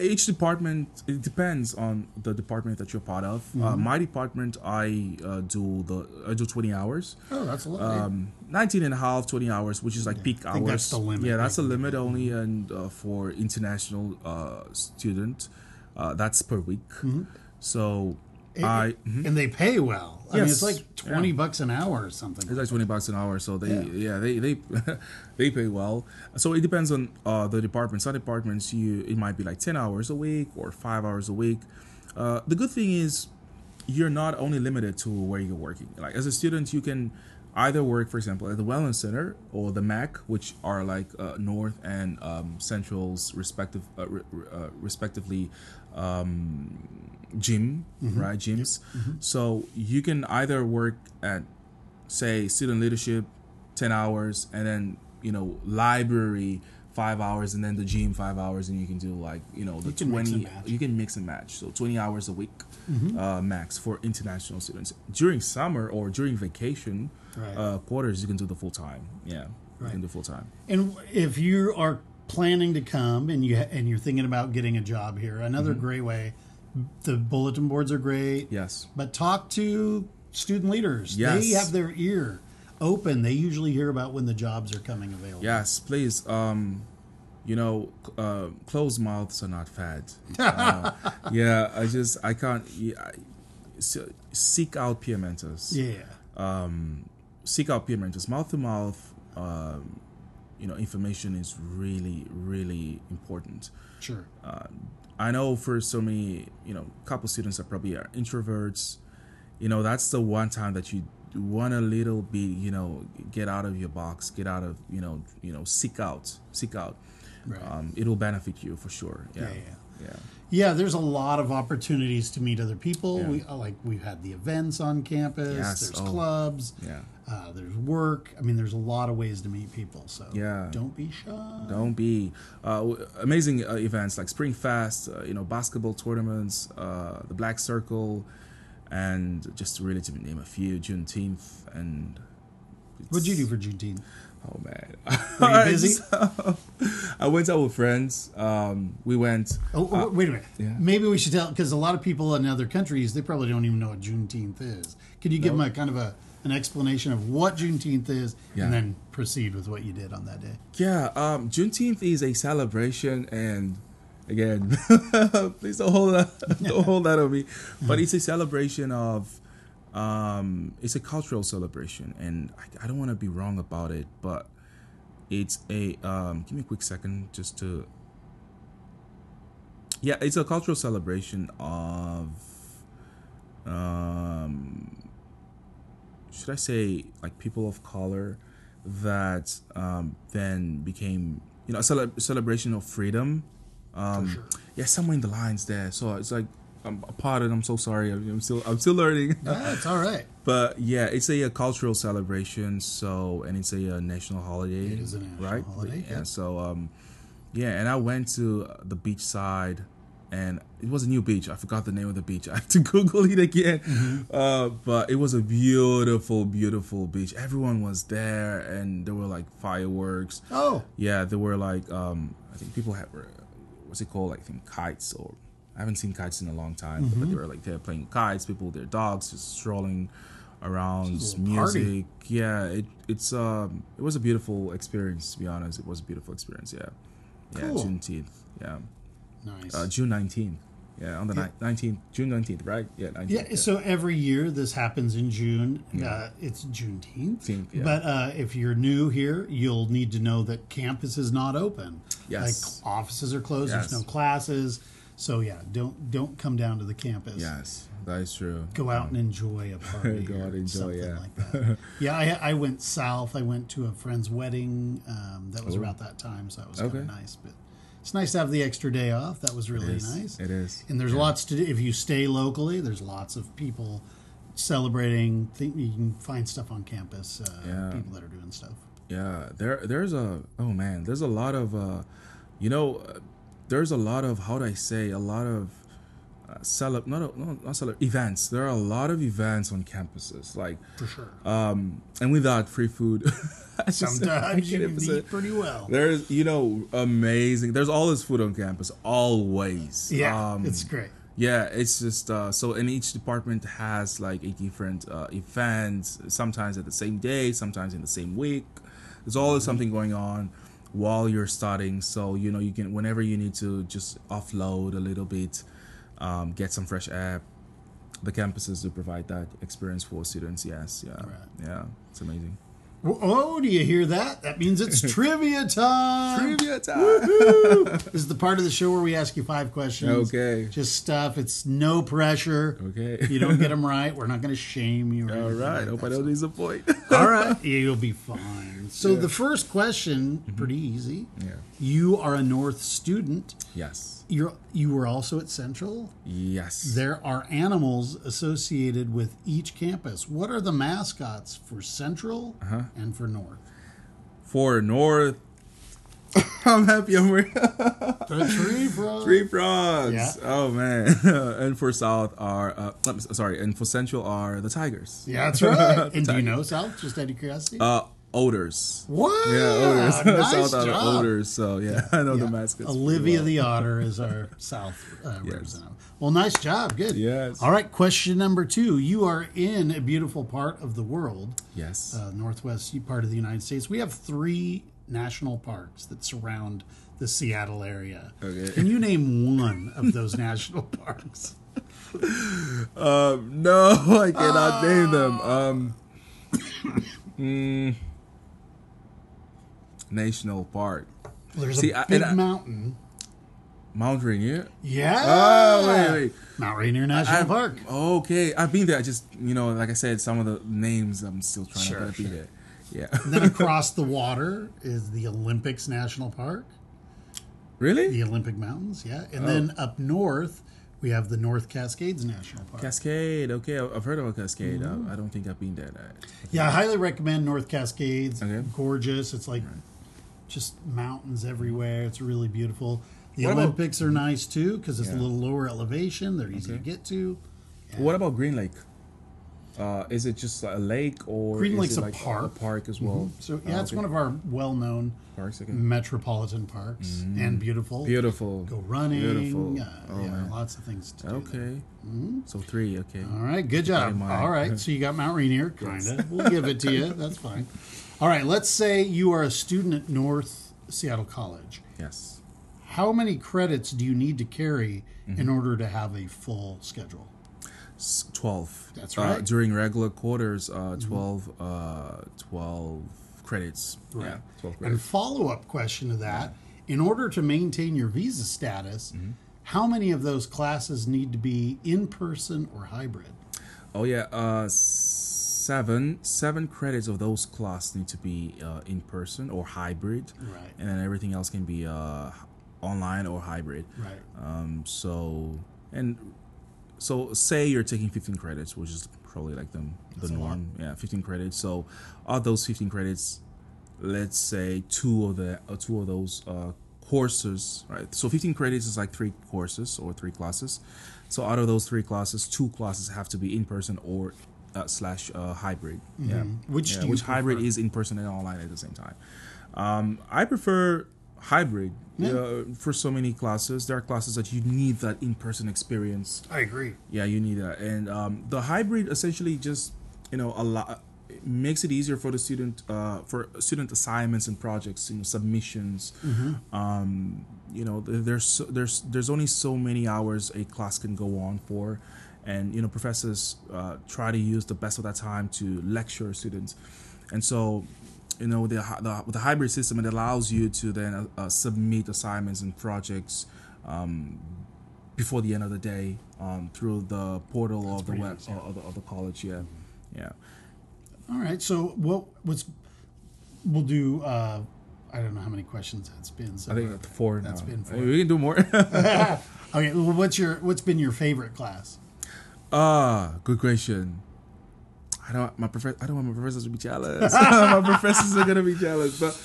each department, it depends on the department that you're part of. My department, I do 20 hours. Oh, that's a lot. 19 and a half, 20 hours, which is like peak I hours. think that's the limit. Yeah, that's the limit only, and for international student, that's per week. So And they pay well. I mean, it's Yes. like $20 an hour or something. It's like $20 an hour, so they they pay well. So it depends on the department. Some departments it might be like 10 hours a week or 5 hours a week. The good thing is you're not only limited to where you're working. Like as a student, you can either work, for example, at the Wellness Center or the MAC, which are like North and Central's respectively. Gym, right? Gyms. So you can either work at, say, student leadership 10 hours and then library 5 hours and then the gym 5 hours, and you can do like the You can mix 20. and match. You can mix and match. So 20 hours a week Mm-hmm. max for international students. During summer or during vacation Right. quarters, you can do the full time. Yeah, you Right. can do full time. And if you are planning to come and you're thinking about getting a job here, another great way. The bulletin boards are great. Yes. But talk to student leaders. Yes. They have their ear open. They usually hear about when the jobs are coming available. Yes, please. Closed mouths are not fed. I can't. Seek out peer mentors. Yeah. Seek out peer mentors. Mouth to mouth, information is really, really important. Sure. I know for so many, couple students that probably are introverts, that's the one time that you want a little bit, get out of your box, get out of, seek out. Right. It'll benefit you for sure. Yeah. Yeah. Yeah, there's a lot of opportunities to meet other people. Yeah. We've had the events on campus. Yes. There's Oh. clubs. Yeah. There's work. I mean, there's a lot of ways to meet people. So Yeah. don't be shy. Don't be amazing events like Spring Fest, basketball tournaments, the Black Circle, and just really to name a few, Juneteenth, and What'd you do for Juneteenth? Oh man, Were you busy? I went out with friends. We went. Wait a minute. Yeah. Maybe we should tell, because a lot of people in other countries, they probably don't even know what Juneteenth is. Could you give them a kind of an explanation of what Juneteenth is, Yeah. and then proceed with what you did on that day? Yeah, Juneteenth is a celebration, and again, please don't hold that on me. But it's a celebration of. It's a cultural celebration, and I don't want to be wrong about it, but it's a give me a quick second just to. Yeah, it's a cultural celebration of. Should I say like people of color that then became a celebration of freedom. For sure. Yeah, somewhere in the lines there. So it's like. Pardon, I'm so sorry. I'm still learning. That's all right. But yeah, it's a cultural celebration. So, and it's a national holiday. It is a national right? holiday, Yeah. yeah. So, and I went to the beach side, and it was a new beach. I forgot the name of the beach. I have to Google it again. Mm-hmm. But it was a beautiful, beautiful beach. Everyone was there, and there were like fireworks. Oh, Yeah, there were like I think people had what's it called? Like I think kites, or I haven't seen kites in a long time. Mm-hmm. But they were like they're playing kites. People with their dogs just strolling around. Just a Music. little party. Yeah, it was a beautiful experience. To be honest, it was a beautiful experience. Yeah, Cool. Juneteenth. Yeah, nice. June 19th. Yeah, on the Yeah. 19th, June 19th, right? Yeah, 19th. Yeah, so every year this happens in June. Yeah. It's Juneteenth. Yeah. But if you're new here, you'll need to know that campus is not open. Yes. Like offices are closed. Yes. There's no classes. So yeah, don't come down to the campus. Yes, that is true. Go out and enjoy a party. Go out and or enjoy, something yeah. like that. Yeah, I went south. I went to a friend's wedding. That was Ooh. about that time, so that was kind Okay. of nice. But it's nice to have the extra day off. That was really It is. nice. It is. And there's lots to do. If you stay locally, there's lots of people celebrating. You can find stuff on campus, Yeah. people that are doing stuff. Yeah, there's a there's a lot of there's a lot of how do I say a lot of events. There are a lot of events on campuses, like For sure. and without free food, I Sometimes you can't can eat pretty well. There's amazing. There's always food on campus, always. Yeah, it's great. Yeah, it's just so, and each department has like a different event. Sometimes at the same day, sometimes in the same week. There's always something going on while you're studying. So you can, whenever you need to just offload a little bit, get some fresh air. The campuses do provide that experience for students. Yes, yeah, Right. yeah, it's amazing. Oh, do you hear that? That means it's trivia time. Trivia time. Woohoo! This is the part of the show where we ask you 5 questions. Okay. Just stuff. It's no pressure. Okay. If you don't get them right, we're not going to shame you. or All anything right. like Hope I that. don't disappoint. All right. You'll be fine. So the first question, pretty easy. Yeah. You are a North student. Yes. You were also at Central. Yes. There are animals associated with each campus. What are the mascots for Central and for North? For North, I'm happy I'm wearing The tree frog. Three frogs. Yeah. Oh man. And for South are and for Central are the Tigers. Yeah, that's right. And do you know South? Just out of curiosity. Oders. What? Yeah, Oders. Nice South are job. Oders. So yeah, I know Yeah. the mascots. pretty Olivia well. the Otter is our South representative. Well, nice job. Good. Yes. All right. Question number 2. You are in a beautiful part of the world, Yes. northwest part of the United States. We have 3 national parks that surround the Seattle area. Okay. Can you name one of those national parks? No, I cannot name them. National Park. There's See, a big mountain. Mount Rainier. Yeah. Oh, wait. Mount Rainier National Park. Okay, I've been there. I just, like I said, some of the names I'm still trying Sure, to be sure. there. Yeah. And then across the water is the Olympics National Park, Really? the Olympic Mountains, yeah. And then up north, we have the North Cascades National Park. Cascade. Okay, I've heard about Cascade. I don't think I've been there. Yeah, I highly recommend North Cascades. Okay. Gorgeous. It's like just mountains everywhere. It's really beautiful. The What about- Olympics are nice too because it's a Yeah. little lower elevation. They're easy to get to. What about Green Lake? Is it just a lake or Green is Lake's it a like park. A park as well. So yeah, it's okay. one of our well-known Parks. Okay. metropolitan parks and beautiful. Beautiful. Go running. Beautiful. Oh, yeah, man. lots of things to do. Okay. So 3. Okay. All right, good job. in mind. All right, so you got Mount Rainier, kind of. We'll give it to you. That's fine. All right, let's say you are a student at North Seattle College. Yes. How many credits do you need to carry in order to have a full schedule? 12. That's right. During regular quarters, 12 credits. Right. Yeah, 12 And credits. follow-up question to that, in order to maintain your visa status, how many of those classes need to be in-person or hybrid? Oh yeah, 7 credits of those classes need to be in person or hybrid, Right. and then everything else can be online or hybrid. Right. So say you're taking 15 credits, which is probably like the That's a lot. norm. Yeah, 15 credits. So of those 15 credits, let's say two of those courses, right? So 15 credits is like 3 courses or 3 classes. So out of those 3 classes, 2 classes have to be in person or slash hybrid. Yeah. Which Yeah, do you which hybrid prefer? is in person and online at the same time. I prefer hybrid. For so many classes, there are classes that you need that in-person experience. I agree. Yeah, you need that, and the hybrid essentially just it makes it easier for the student for student assignments and projects, submissions. There's only so many hours a class can go on for, and professors try to use the best of that time to lecture students, and so. With the hybrid system, it allows you to then submit assignments and projects before the end of the day through the portal of the pretty web nice, yeah. of the college. Yeah, yeah. All right. So we'll do. I don't know how many questions that's been. So I think that's 4 That's now. been 4. We can do more. Okay. Well, what's been your favorite class? Good question. I don't want my professors to be jealous. My professors are gonna be jealous, but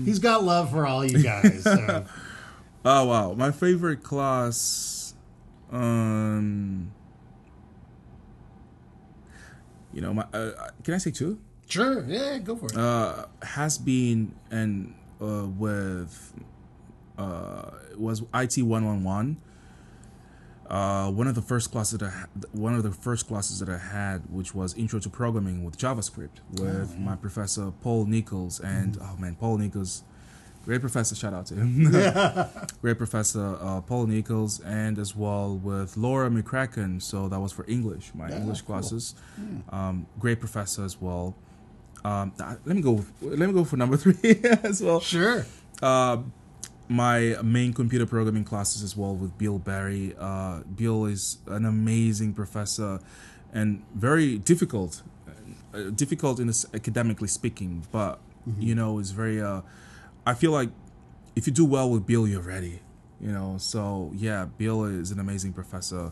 He's got love for all you guys. So. oh wow, my favorite class. Can I say 2? Sure. Yeah. Go for it. Has been and was IT 111. One of the first classes that I had, which was Intro to Programming with JavaScript, with my professor Paul Nichols, and Paul Nichols, great professor. Shout out to him. Great professor Paul Nichols, and as well with Laura McCracken. So that was for English, my English cool. classes. Great professor as well. Let me go for number 3 as well. Sure. My main computer programming classes as well with Bill Barry. Bill is an amazing professor and very difficult in this academically speaking, but is very. I feel like if you do well with Bill, you're ready. So yeah, Bill is an amazing professor.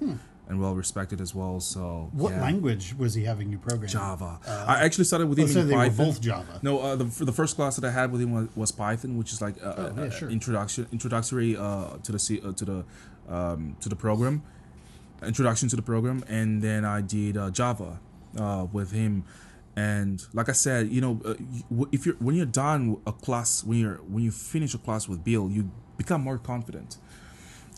and well respected as well. So What yeah. language was he having you program? Java. I actually started with him so in they were Python. both Java. No, for the first class that I had with him was Python, which is like Sure. introductory to the program, introduction to the program, and then I did Java with him. And like I said, when you're done a class, when you finish a class with Bill, you become more confident.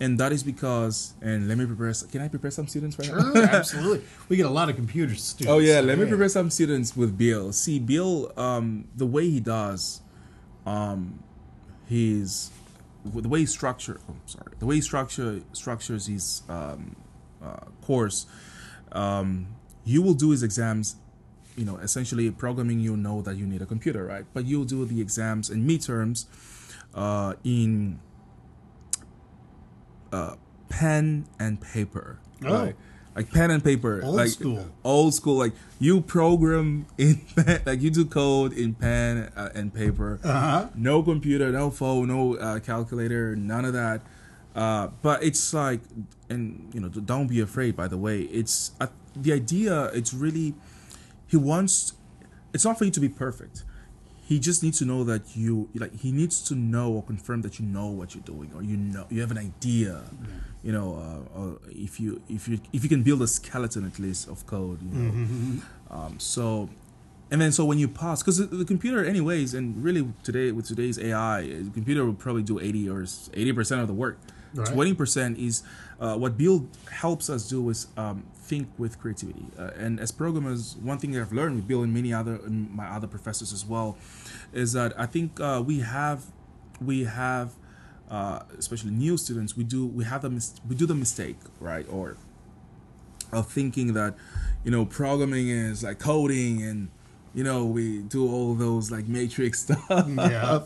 And that is because, and let me prepare. Can I prepare some students right now? Sure, absolutely. We get a lot of computer students. Oh yeah, let me prepare some students with Bill. See, Bill, the way he does, the way he structures his course. You will do his exams. Essentially programming. You know that you need a computer, right? But you'll do the exams and midterms in pen and paper. Oh. Right? Like pen and paper. Old school. Like you program in pen, like you do code in pen and paper. No computer, no phone, no calculator, none of that. But it's like, and don't be afraid. By the way, it's the idea. It's really, it's not for you to be perfect. He just needs to know that he needs to know or confirm that you know what you're doing, or you have an idea. If you can build a skeleton at least of code. So when you pass, because the computer anyways, and really today with today's AI, the computer will probably do 80% of the work. Right. 20% is what Bill helps us do is think with creativity. And as programmers, one thing that I've learned with Bill and my other professors as well, is that I think we have especially new students, we do the mistake, right, or of thinking that programming is like coding, and we do all those like matrix stuff. Yeah.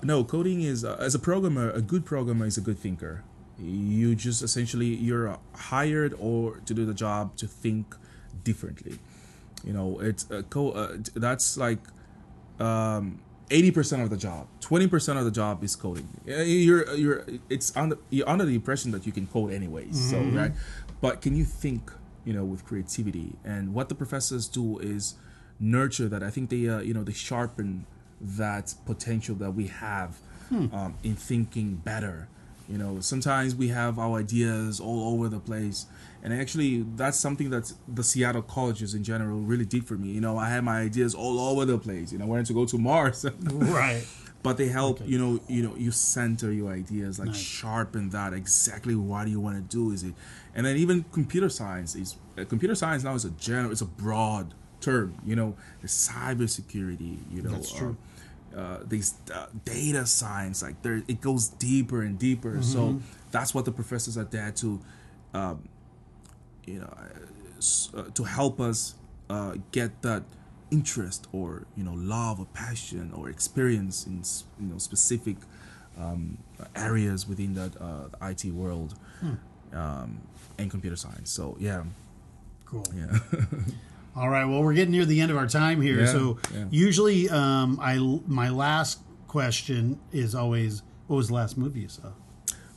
No, coding is as a programmer, a good programmer is a good thinker. You just essentially you're hired or to do the job to think differently. It's that's like 80% of the job. 20% of the job is coding. You're under the impression that you can code anyways. So right, but can you think with creativity? And what the professors do is nurture that. I think they they sharpen that potential that we have in thinking better. Sometimes we have our ideas all over the place, and actually that's something that the Seattle colleges in general really did for me. I had my ideas all over the place. I wanted to go to Mars. Right. But they help, you center your ideas, like sharpen that exactly what do you want to do is it. And then even computer science now is it's a broad term. The cybersecurity, That's true. These data science, like it goes deeper and deeper. So that's what the professors are there to to help us get that interest or love or passion or experience in specific areas within that IT world and computer science. So yeah. Cool. Yeah. All right. Well, we're getting near the end of our time here. Yeah, So usually my last question is always, what was the last movie you saw?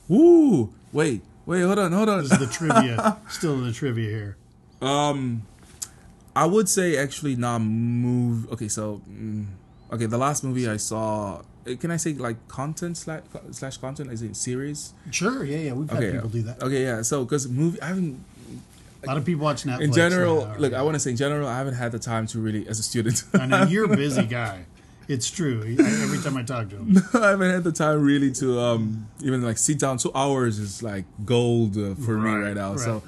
Woo! Wait, hold on. This is the trivia. Still the trivia here. I would say actually not move. Okay, so the last movie I saw. Can I say like content slash content? Is it series? Sure. Yeah. We've had people do that. Okay, yeah. So because movie, I haven't. A lot of people watch Netflix. In general, I want to say in general, I haven't had the time to really, as a student. I know you're a busy guy. It's true. Every time I talk to him, I haven't had the time really to even like sit down. 2 hours is like gold for me right now. Right. So,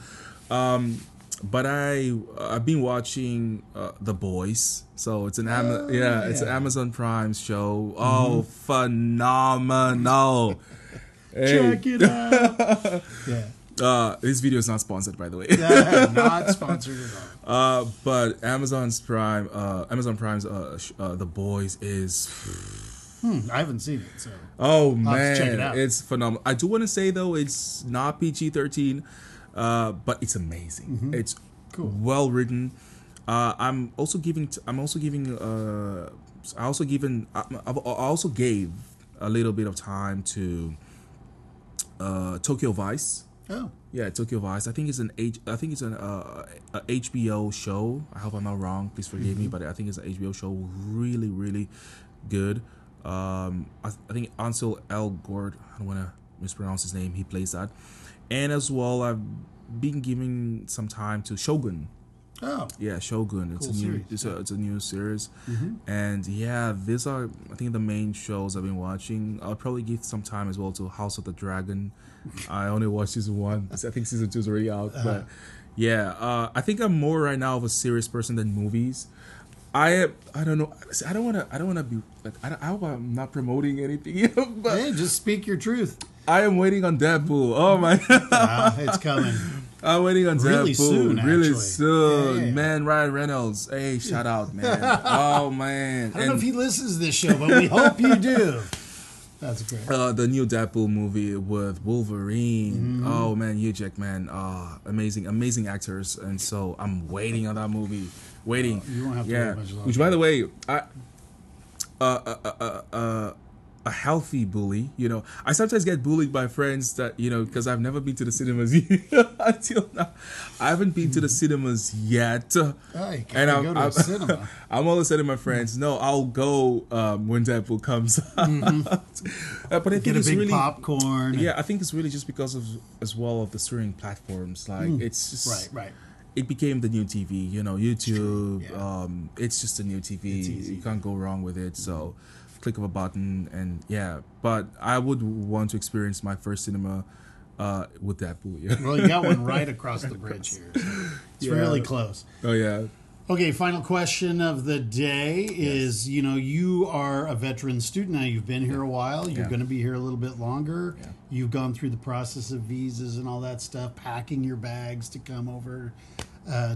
but I've been watching The Boys. So it's an it's an Amazon Prime show. Oh, phenomenal! Check it out. Yeah. This video is not sponsored, by the way. Not sponsored at all. But Amazon Prime's The Boys is. I haven't seen it, so. Oh I'll man, have to check it out. It's phenomenal. I do want to say though, it's not PG-13, but it's amazing. It's cool, well written. I also gave a little bit of time to Tokyo Vice. Oh, Yeah, Tokyo Vice. I think it's an a HBO show. I hope I'm not wrong. Please forgive me, but I think it's an HBO show. Really, really good. I think Ansel Elgort. I don't want to mispronounce his name. He plays that, and as well, I've been giving some time to Shogun. oh, Yeah, Shogun. It's Cool a new series, it's a new series, and yeah, these are I think the main shows I've been watching. I'll probably give some time as well to House of the Dragon. I only watched season 1. I think season 2 is already out, but yeah, I think I'm more right now of a serious person than movies. I don't know. I don't want to be like I hope I'm not promoting anything, but hey, just speak your truth. I am waiting on Deadpool. Oh my god. It's coming. I'm waiting on Really Deadpool. soon, Really actually. soon. Yeah. Man, Ryan Reynolds. Hey, shout out, man. Oh, man. I don't know if he listens to this show, but we hope you do. That's great. The new Deadpool movie with Wolverine. Oh, man, Hugh Jackman. Amazing actors. And so I'm waiting on that movie. Waiting. You won't have to wait much longer. Which, by the way, a healthy bully. I sometimes get bullied by friends that because I've never been to the cinemas until now. I haven't been to the cinemas yet, Oh, you can't go to a cinema. I'm always saying to my friends, "No, I'll go when Deadpool comes out." But I think Get a it's big really popcorn. yeah. I think it's really just because of as well of the streaming platforms. Like it's just Right. It became the new TV. YouTube. Yeah. It's just a new TV. It's easy. You can't go wrong with it. So. Click of a button and yeah, but I would want to experience my first cinema with Deadpool. Yeah. Well, you got one right across the bridge here. So it's really close. Oh yeah. Okay, final question of the day is, you are a veteran student now. You've been here a while. You're going to be here a little bit longer. Yeah. You've gone through the process of visas and all that stuff, packing your bags to come over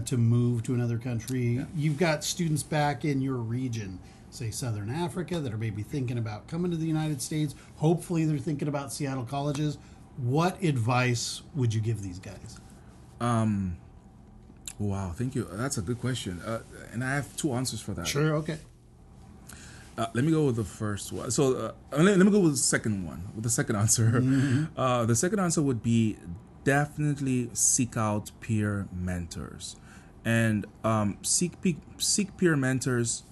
to move to another country. Yeah. You've got students back in your region, say Southern Africa, that are maybe thinking about coming to the United States. Hopefully they're thinking about Seattle colleges. What advice would you give these guys? Wow, thank you. That's a good question, and I have 2 answers for that. Sure, okay. Let me go with the first one. So let me go with the second one. With the second answer, the second answer would be definitely seek out peer mentors, and seek peer mentors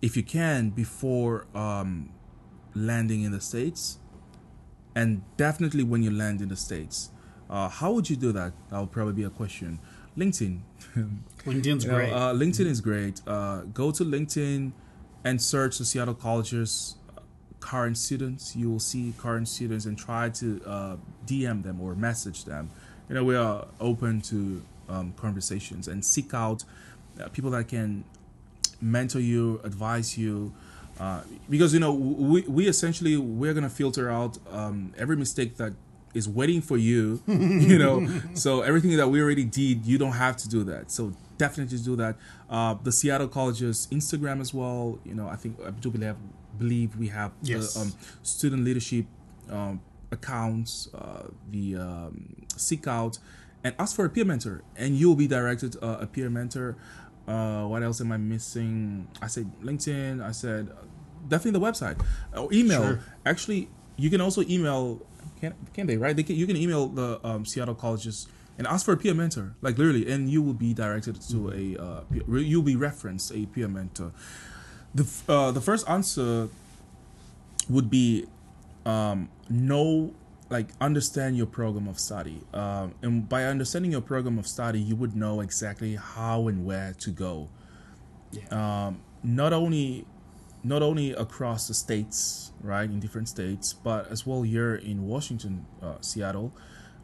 if you can before landing in the States, and definitely when you land in the States. How would you do that? That would probably be a question. LinkedIn. LinkedIn's great. LinkedIn is great. Go to LinkedIn and search the Seattle colleges current students. You will see current students and try to DM them or message them. We are open to conversations and seek out people that can mentor you, advise you, because we essentially we're gonna filter out every mistake that is waiting for you. So everything that we already did, you don't have to do that. So definitely do that. The Seattle colleges Instagram as well. I do believe we have Yes. the student leadership accounts. The seek out and ask for a peer mentor, and you'll be directed a peer mentor. What else am I missing? I said LinkedIn. I said definitely the website or email. Sure. Actually, you can also email. Can they? Right? You can email the Seattle colleges and ask for a peer mentor, like literally, and you will be directed to you'll be referenced a peer mentor. The first answer would be understand your program of study, and by understanding your program of study, you would know exactly how and where to go. Yeah. Not only across the states, right, in different states, but as well here in Washington, Seattle,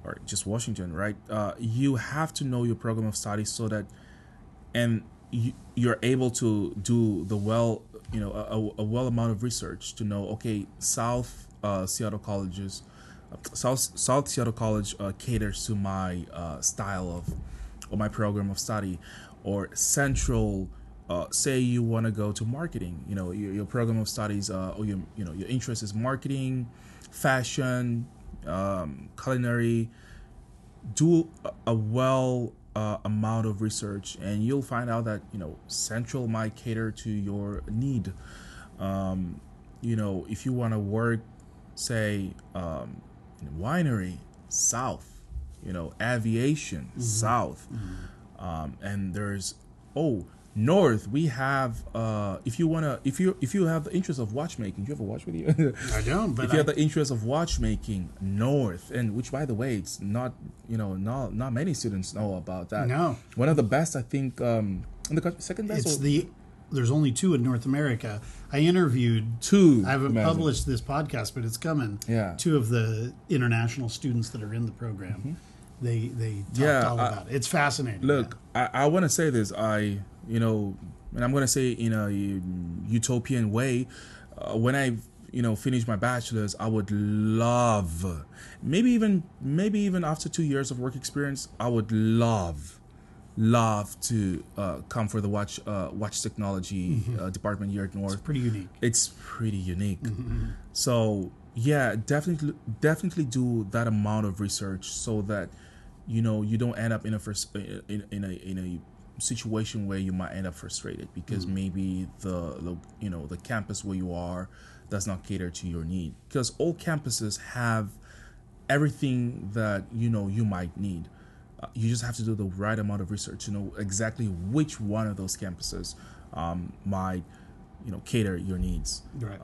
or just Washington, right? You have to know your program of study so that, and you're able to do the a well amount of research to know, okay, South Seattle colleges, South Seattle College caters to my style or my program of study, or Central. Say you want to go to marketing, your program of studies, or your interest is marketing, fashion, culinary. Do a well amount of research, and you'll find out that Central might cater to your need. If you want to work, say, in a winery, South aviation, south, and there's north. We have if you have the interest of watchmaking. Do you have a watch with you? I don't. But if you have the interest of watchmaking, north, and which, by the way, it's not not many students know about that. No. One of the best, I think, in the country, second best. There's only 2 in North America. I interviewed 2. I haven't Amazing. published this podcast, but it's coming. Yeah. 2 of the international students that are in the program. They talked all about it. It's fascinating. Look, I want to say this. And I'm going to say it in a utopian way. When I finish my bachelor's, I would love, maybe even after 2 years of work experience, I would love to come for the watch technology department here at North. It's pretty unique. So yeah, definitely do that amount of research so that you don't end up in a situation where you might end up frustrated because maybe the campus where you are does not cater to your need, because all campuses have everything that you might need. You just have to do the right amount of research to know exactly which one of those campuses might cater your needs. Right.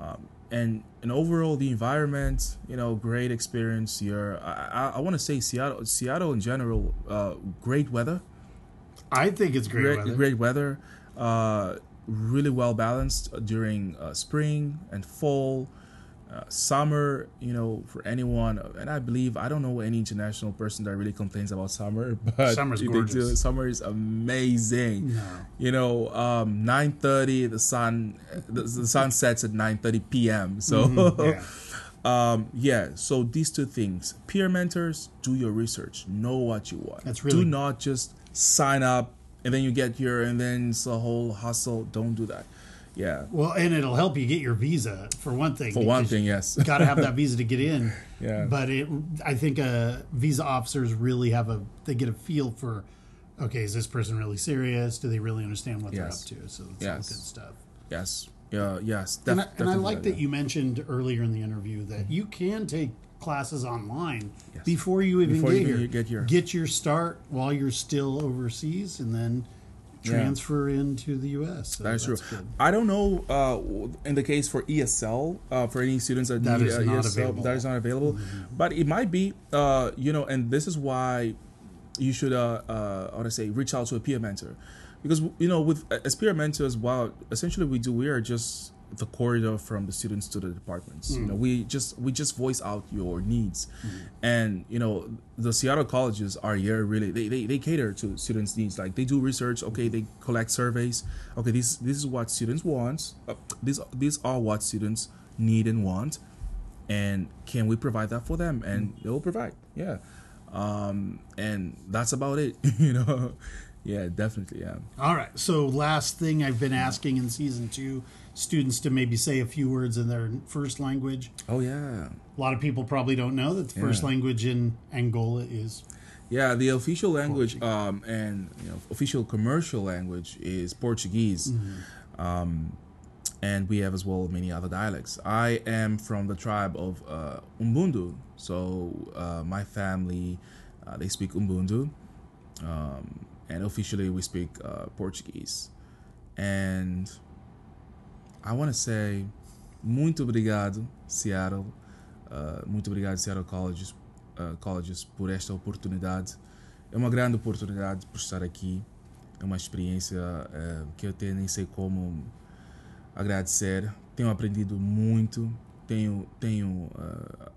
And overall, the environment, great experience here. I want to say Seattle in general, great weather. I think it's Great weather. Really well balanced during spring and fall. Summer, for anyone, and I don't know any international person that really complains about summer, but summer's gorgeous. Summer is amazing. No. 9:30, the sun sets at 9:30 p.m. So so these 2 things: peer mentors, do your research, know what you want. Do not just sign up and then you get here and then it's a whole hustle. Don't do that. Yeah. Well, and it'll help you get your visa for one thing. Yes. You got to have that visa to get in. Yeah. But I think visa officers really they get a feel for, okay, is this person really serious? Do they really understand what they're up to? So it's all good stuff. Yes. Yes. And I like that you mentioned earlier in the interview that you can take classes online before you even get here. Get your start while you're still overseas, and then transfer into the U.S. So that's true. Good. I don't know in the case for ESL, for any students that need ESL, that is not available. But it might be, and this is why you should, reach out to a peer mentor. Because, as peer mentors, essentially we are just the corridor from the students to the departments. We just voice out your needs, and the Seattle colleges are here really. They cater to students' needs. Like they do research. Okay, they collect surveys. Okay, this is what students want. These are what students need and want, and can we provide that for them? And they will provide. Yeah, and that's about it. Yeah, definitely. Yeah. All right. So last thing I've been asking in season 2. Students to maybe say a few words in their first language. Oh yeah. A lot of people probably don't know that the first language in Angola is. Yeah, the official language and official commercial language is Portuguese, and we have as well many other dialects. I am from the tribe of Umbundu, so my family they speak Umbundu, and officially we speak Portuguese, and I want to say muito obrigado, Seattle. Muito obrigado, Seattle Colleges, por esta oportunidade. É uma grande oportunidade por estar aqui. É uma experiência que eu nem sei como agradecer. Tenho aprendido muito. Tenho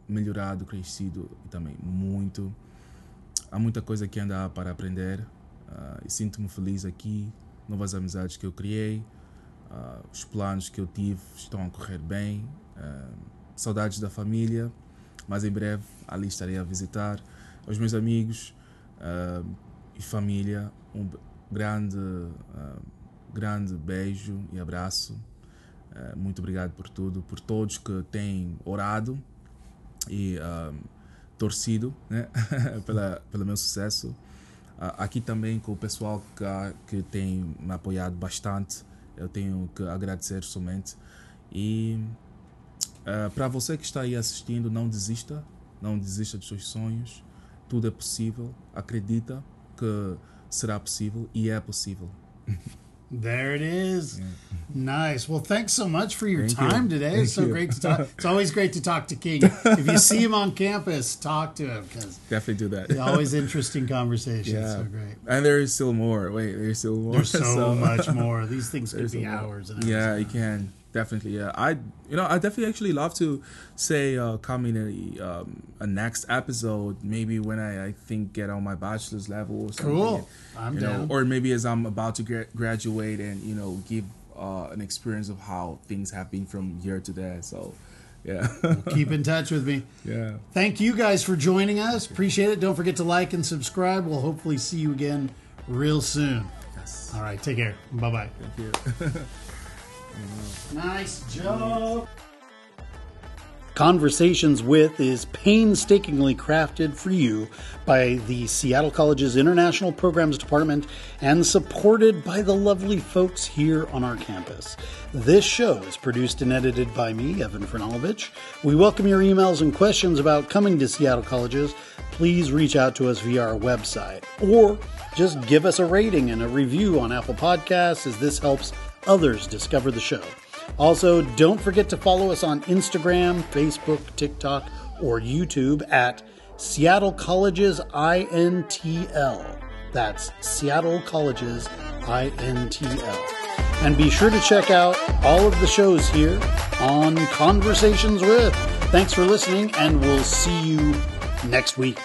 melhorado, crescido e também muito. Há muita coisa que ainda há para aprender. E sinto-me feliz aqui. Novas amizades que eu criei. Os planos que eu tive estão a correr bem. Saudades da família, mas em breve ali estarei a visitar. Aos meus amigos e família, um grande beijo e abraço. Muito obrigado por tudo, por todos que têm orado e torcido, né? pelo meu sucesso. Aqui também com o pessoal que tem me apoiado bastante. Eu tenho que agradecer somente. E para você que está aí assistindo, não desista dos seus sonhos. tudo é possível, acredita que será possível e é possível. There it is. Yeah. Nice. Well, thanks so much for your Thank time you. today. Thank It's so you. great to talk. It's always great to talk to King. If you see him on campus, talk to him because Definitely do that. always interesting conversations. Yeah. So great. And there is still more. Wait, there's still more. There's so much more. These things could There's be a lot. hours and hours. Yeah, and you can definitely. Yeah, I definitely actually love to say come in a next episode. Maybe when I think get on my bachelor's level or something. Cool. I'm you know, down. or maybe as I'm about to graduate and give an experience of how things have been from here to there. So, yeah. Keep in touch with me. Yeah. Thank you guys for joining us. Appreciate it. Don't forget to like and subscribe. We'll hopefully see you again real soon. Yes. All right. Take care. Bye-bye. Thank you. Nice job. Conversations With is painstakingly crafted for you by the Seattle College's International Programs Department and supported by the lovely folks here on our campus. This show is produced and edited by me, Evan Fernalovich. We welcome your emails and questions about coming to Seattle Colleges. Please reach out to us via our website or just give us a rating and a review on Apple Podcasts, as this helps others discover the show. Also, don't forget to follow us on Instagram, Facebook, TikTok, or YouTube at Seattle Colleges INTL. That's Seattle Colleges INTL. And be sure to check out all of the shows here on Conversations With. Thanks for listening, and we'll see you next week.